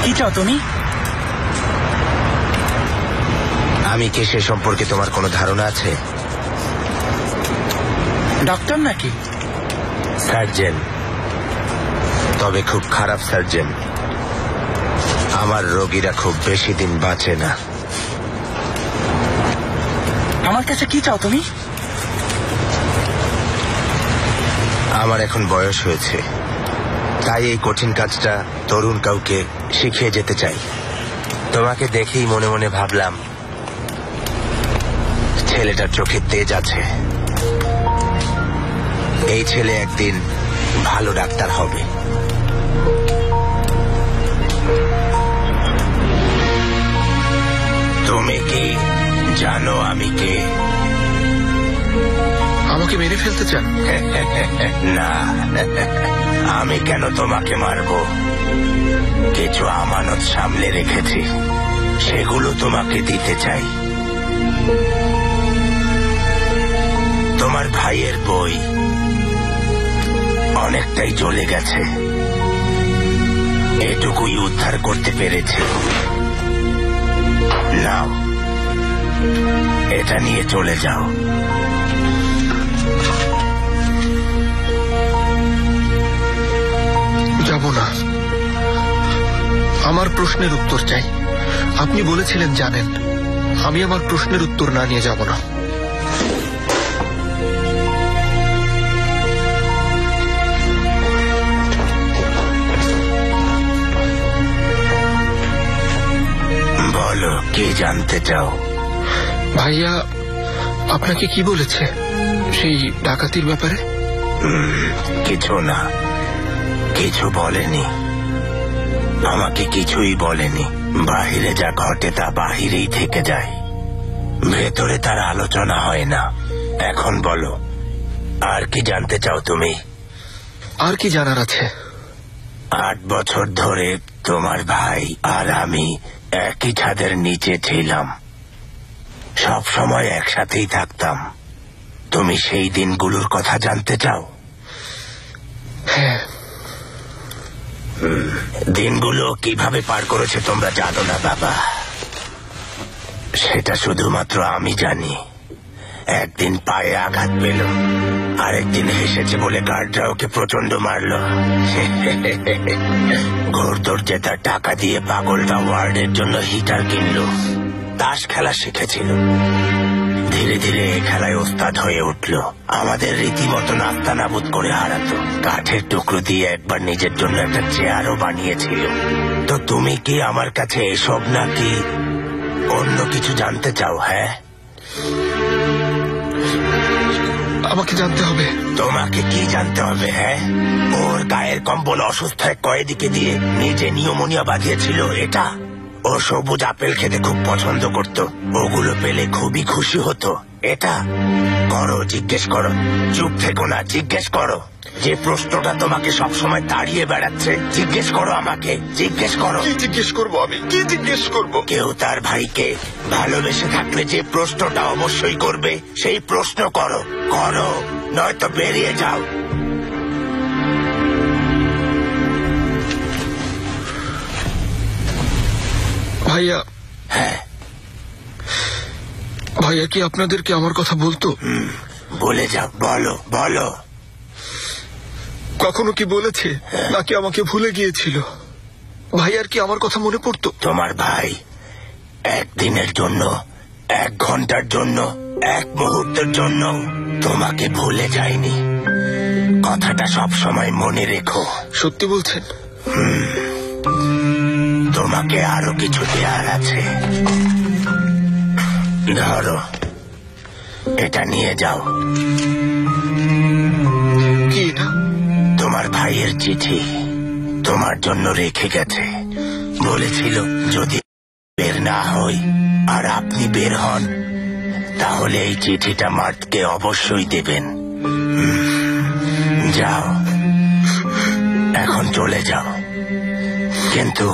কি চাও তুমি? আমি কে সে সম্পর্কে তোমার কোনো ধারণা আছে? ডক্টর নাকি? সার্জেন, তবে খুব খারাপ সার্জেন। আমার রোগীরা খুব বেশি দিন বাঁচে না। আমার কাছে কি চাও তুমি? আমার এখন বয়স হয়েছে, তাই এই কঠিন কাজটা তরুণ কাউকে শিখিয়ে যেতে চাই। তোমাকে দেখেই মনে মনে ভাবলাম ছেলেটার চোখে তেজ আছে। এই ছেলে একদিন ভালো ডাক্তার হবে। তুমি কি জানো আমি কে? আমাকে মেরে ফেলতে চান? না, আমি কেন তোমাকে মারব? কিছু আমানত সামলে রেখেছি, সেগুলো তোমাকে দিতে চাই। তোমার ভাইয়ের বই অনেকটাই জ্বলে গেছে, এটুকুই উদ্ধার করতে পেরেছি। নাও, এটা নিয়ে চলে যাও। যাব না, আমার প্রশ্নের উত্তর চাই। আপনি বলেছিলেন জানেন, আমি আমার প্রশ্নের উত্তর না নিয়ে যাব না। বলো, কি জানতে চাও? ভাইয়া আপনাকে কি বলেছে সেই ডাকাতির ব্যাপারে? কিছু না, কিছু বলেনি। আমাকে কিছুই বলেনি। বাহিরে যা ঘটে তা বাহিরেই থেকে যায়, ভেতরে তার আলোচনা হয় না। এখন বলো, আর কি জানতে চাও তুমি? আর কি জানার আছে? 8 বছর ধরে তোমার ভাই আর আমি একই ছাদের নিচে ছিলাম, সব সময় একসাথেই থাকতাম। তুমি সেই দিনগুলোর কথা জানতে চাও? হ্যাঁ। দিনগুলো কিভাবে পার করেছে তোমরা জানো না বাবা, সেটা শুধুমাত্র আমি জানি। একদিন পায়ে আঘাত পেল, আরেকদিন হেসেছে বলে গার্ডরা ওকে প্রচন্ড মারল। ঘোড়দৌড় জেতার টাকা দিয়ে পাগলটা ওয়ার্ডের জন্য হিটার কিনল। তাস খেলা শিখেছিল, ধীরে ধীরে এ খেলায় ওস্তাদ হয়ে উঠল। আমাদের রীতিমতো নাস্তানাবুদ করে হারাতো। কাঠের টুকরো দিয়ে একবার নিজের জন্য একটা চেয়ারও বানিয়েছিল। তো তুমি কি আমার কাছে এসব নাকি অন্য কিছু জানতে চাও? হ্যাঁ, আমাকে জানতে হবে। তোমাকে কি জানতে হবে? হ্যাঁ, ওর গায়ের কম্বল অসুস্থ এক কয়েদিকে দিয়ে নিজে নিউমোনিয়া বাঁধিয়েছিল। এটা ও সবুজ আপেল খেতে খুব পছন্দ করত, ওগুলো পেলে খুবই খুশি হতো। এটা করো, জিজ্ঞেস করো, চুপ থেকো না, জিজ্ঞেস করো। যে প্রশ্নটা তোমাকে সবসময় তাড়িয়ে বেড়াচ্ছে, জিজ্ঞেস করো আমাকে, জিজ্ঞেস করো। কি জিজ্ঞেস করবো আমি? কি জিজ্ঞেস করবো? কেউ তার ভাইকে ভালোবেসে থাকলে যে প্রশ্নটা অবশ্যই করবে, সেই প্রশ্ন করো, করো, নয়তো বেরিয়ে যাও। ভাইয়া। হ্যাঁ। ভাইয়া কি আপনাদেরকে আমার কথা বলতো? বলে যাও, বলো, বলো। কখনো কি বলেছে, নাকি আমাকে ভুলে গিয়েছিল? ভাইয়ার কি আমার কথা মনে পড়তো? তোমার ভাই একদিনের জন্য, 1 ঘন্টার জন্য, 1 মুহূর্তের জন্য তোমাকে ভুলে যায়নি। কথাটা সব সময় মনে রেখো। সত্যি বলছেন? তোমাকে আরো কিছু দেয়ার আছে। ধরো, এটা নিয়ে যাও। কি এটা? তোমার ভাইয়ের চিঠি, তোমার জন্য রেখে গেছে। বলেছিল যদি বের না হই আর আপনি বের হন, তাহলে এই চিঠিটা মার্টকে অবশ্যই দেবেন। যাও, এখন চলে যাও, কিন্তু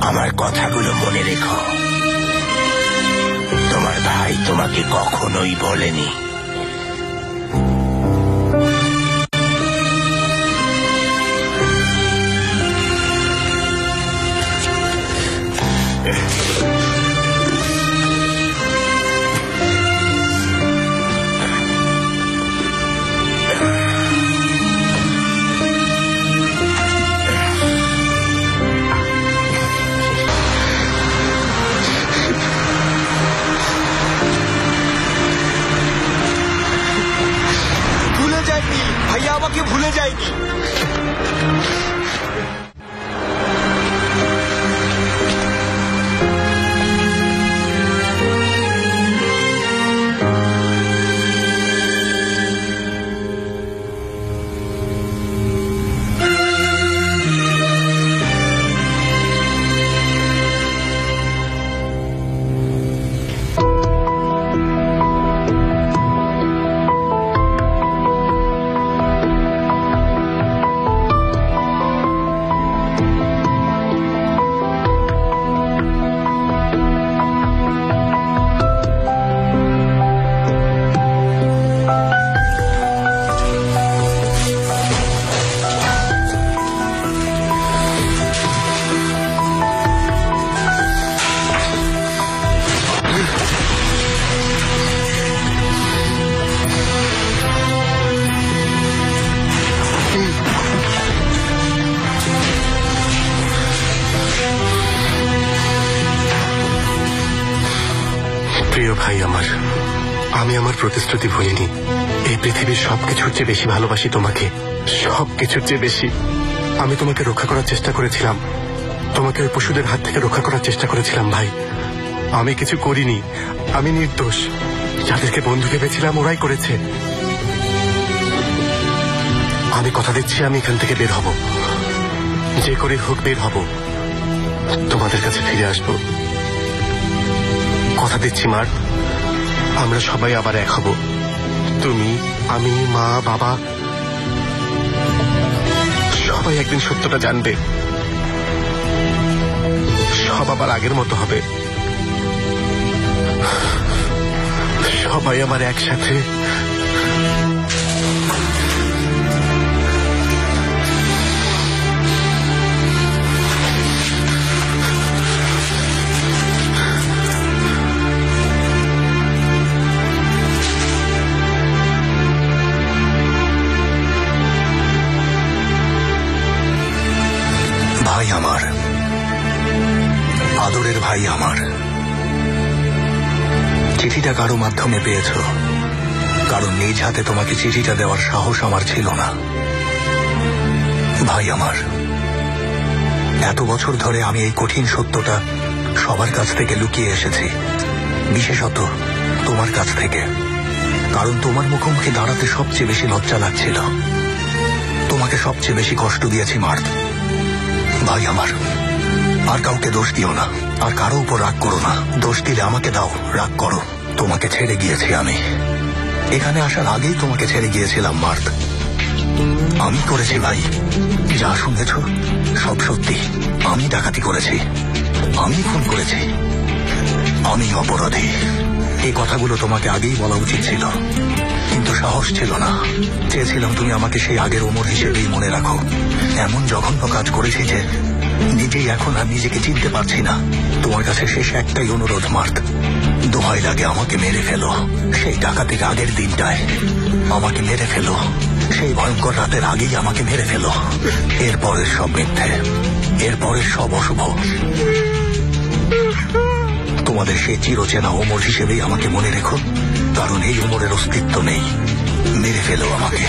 আমার কথাগুলো মনে রেখো। তোমার ভাই তোমাকে কখনোই বলেনি ভুলে যায়নি ভাইয়া, আমাকে ভুলে যায়নি। আমি আমার প্রতিশ্রুতি ভুলিনি। এই পৃথিবীর সবকিছুর চেয়ে বেশি ভালোবাসি তোমাকে, সবকিছুর চেয়ে বেশি। আমি তোমাকে রক্ষা করার চেষ্টা করেছিলাম, তোমাকে ওই পশুদের হাত থেকে রক্ষা করার চেষ্টা করেছিলাম ভাই। আমি কিছু করিনি, আমি নির্দোষ। যাদেরকে বন্ধু ভেবেছিলাম ওরাই করেছে। আমি কথা দিচ্ছি আমি এখান থেকে বের হব, যে করে হোক বের হব, তোমাদের কাছে ফিরে আসব। কথা দিচ্ছি মার, আমরা সবাই আবার এক হব। তুমি, আমি, মা, বাবা সবাই একদিন সত্যটা জানবে। সব আবার আগের মতো হবে, সবাই আবার একসাথে। ভাই আমার, আদরের ভাই আমার, চিঠিটা কারো মাধ্যমে পেয়েছ, কারণ নিজ হাতে তোমাকে চিঠিটা দেওয়ার সাহস আমার ছিল না। ভাই আমার, এত বছর ধরে আমি এই কঠিন সত্যটা সবার কাছ থেকে লুকিয়ে এসেছি, বিশেষত তোমার কাছ থেকে, কারণ তোমার মুখোমুখি দাঁড়াতে সবচেয়ে বেশি লজ্জা লাগছিল। তোমাকে সবচেয়ে বেশি কষ্ট দিয়েছি মার্থ। ভাই আমার, আর কাউকে দোষ দিও না, আর কারো উপর রাগ করো না। দোষ দিলে আমাকে দাও, রাগ করো। তোমাকে ছেড়ে গিয়েছি আমি, এখানে আসার আগেই তোমাকে ছেড়ে গিয়েছিলাম মার্থ। আমি করেছি ভাই, যা শুনেছ সব সত্যি। আমি ডাকাতি করেছি, আমি খুন করেছি, আমি অপরাধী। এই কথাগুলো তোমাকে আগেই বলা উচিত ছিল, কিন্তু সাহস ছিল না। চেয়েছিলাম তুমি আমাকে সেই আগের ওমর হিসেবেই মনে রাখো। এমন জঘন্য কাজ করেছি যে নিজেই এখন আর নিজেকে চিনতে পারছি না। তোমার কাছে শেষ একটাই অনুরোধ মার্থ, দোহাই লাগে আমাকে মেরে ফেলো। সেই ডাকাতির আগের দিনটায় আমাকে মেরে ফেলো, সেই ভয়ঙ্কর রাতের আগেই আমাকে মেরে ফেলো। এরপরের সব মিথ্যে, এরপরের সব অশুভ। তোমাদের সেই চিরচেনা ওমর হিসেবেই আমাকে মনে রেখো, কারণ এই ওমরের অস্তিত্ব নেই। মেরে ফেলো আমাকে।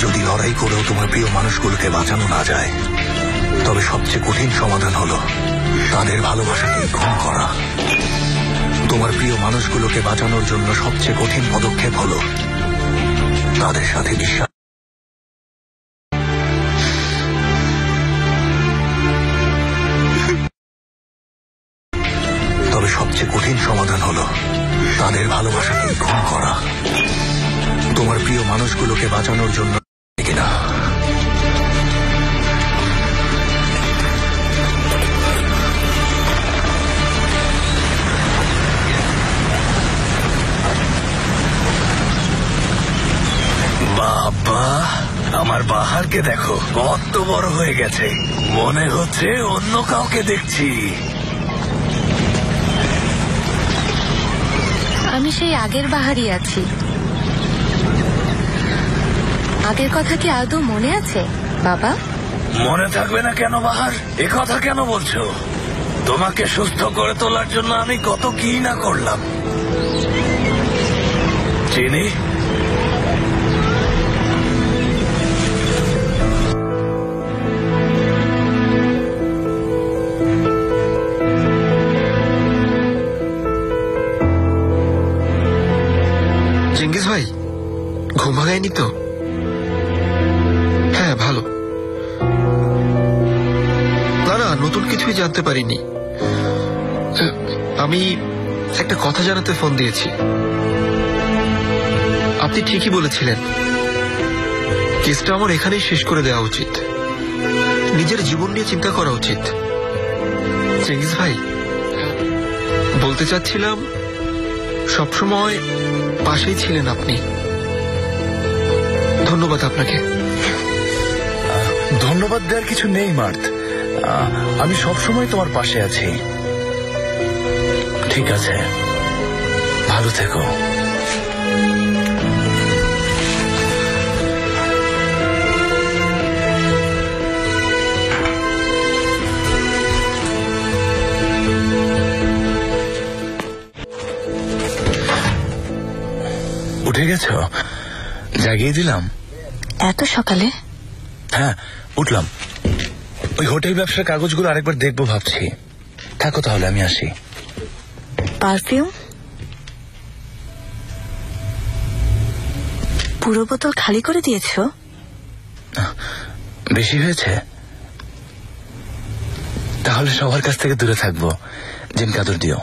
যদি লড়াই করেও তোমার প্রিয় মানুষগুলোকে বাঁচানো না যায়, তবে সবচেয়ে কঠিন সমাধান হলো তাদের ভালোবাসাকে খুন করা। তোমার প্রিয় মানুষগুলোকে বাঁচানোর জন্য সবচেয়ে কঠিন পদক্ষেপ হলো তাদের সাথে বিশ্বাস। তবে সবচেয়ে কঠিন সমাধান হলো তাদের ভালোবাসাকে খুন করা। তোমার প্রিয় মানুষগুলোকে বাঁচানোর জন্য কিনা বাবা, আমার বাহারকে দেখো, কত বড় হয়ে গেছে। মনে হচ্ছে অন্য কাউকে দেখছি। আমি সেই আগের বাহারই আছি। আগের কথা কি আদৌ মনে আছে বাবা? মনে থাকবে না কেন বাহার? এ কথা কেন বলছো? তোমাকে সুস্থ করে তোলার জন্য আমি কত কি না করলাম। চিনি, চেঙ্গিস ভাই, ঘুম ভাগায়নি তো? হ্যাঁ, ভালো। না না, নতুন কিছুই জানতে পারিনি। আমি একটা কথা জানাতে ফোন দিয়েছি। আপনি ঠিকই বলেছিলেন, কেসটা আমার এখানেই শেষ করে দেওয়া উচিত। নিজের জীবন নিয়ে চিন্তা করা উচিত। চেঙ্গিস ভাই, বলতে চাচ্ছিলাম, সবসময় পাশেই ছিলেন আপনি। ধন্যবাদ আপনাকে। ধন্যবাদ দেওয়ার কিছু নেই মার্থ। আমি সবসময় তোমার পাশে আছি। ঠিক আছে, ভালো থেকো। উঠে গেছো? জাগিয়ে দিলাম? এত সকালে? হ্যাঁ, উঠলাম। ওই হোটেল ব্যবসার কাগজগুলো আরেকবার দেখবো ভাবছি। থাকো তাহলে, আমি আসি। পারফিউম? পুরো বোতল খালি করে দিয়েছো? বেশি হয়েছে? তাহলে সবার কাছ থেকে দূরে থাকবো। জিন কাদর দিও।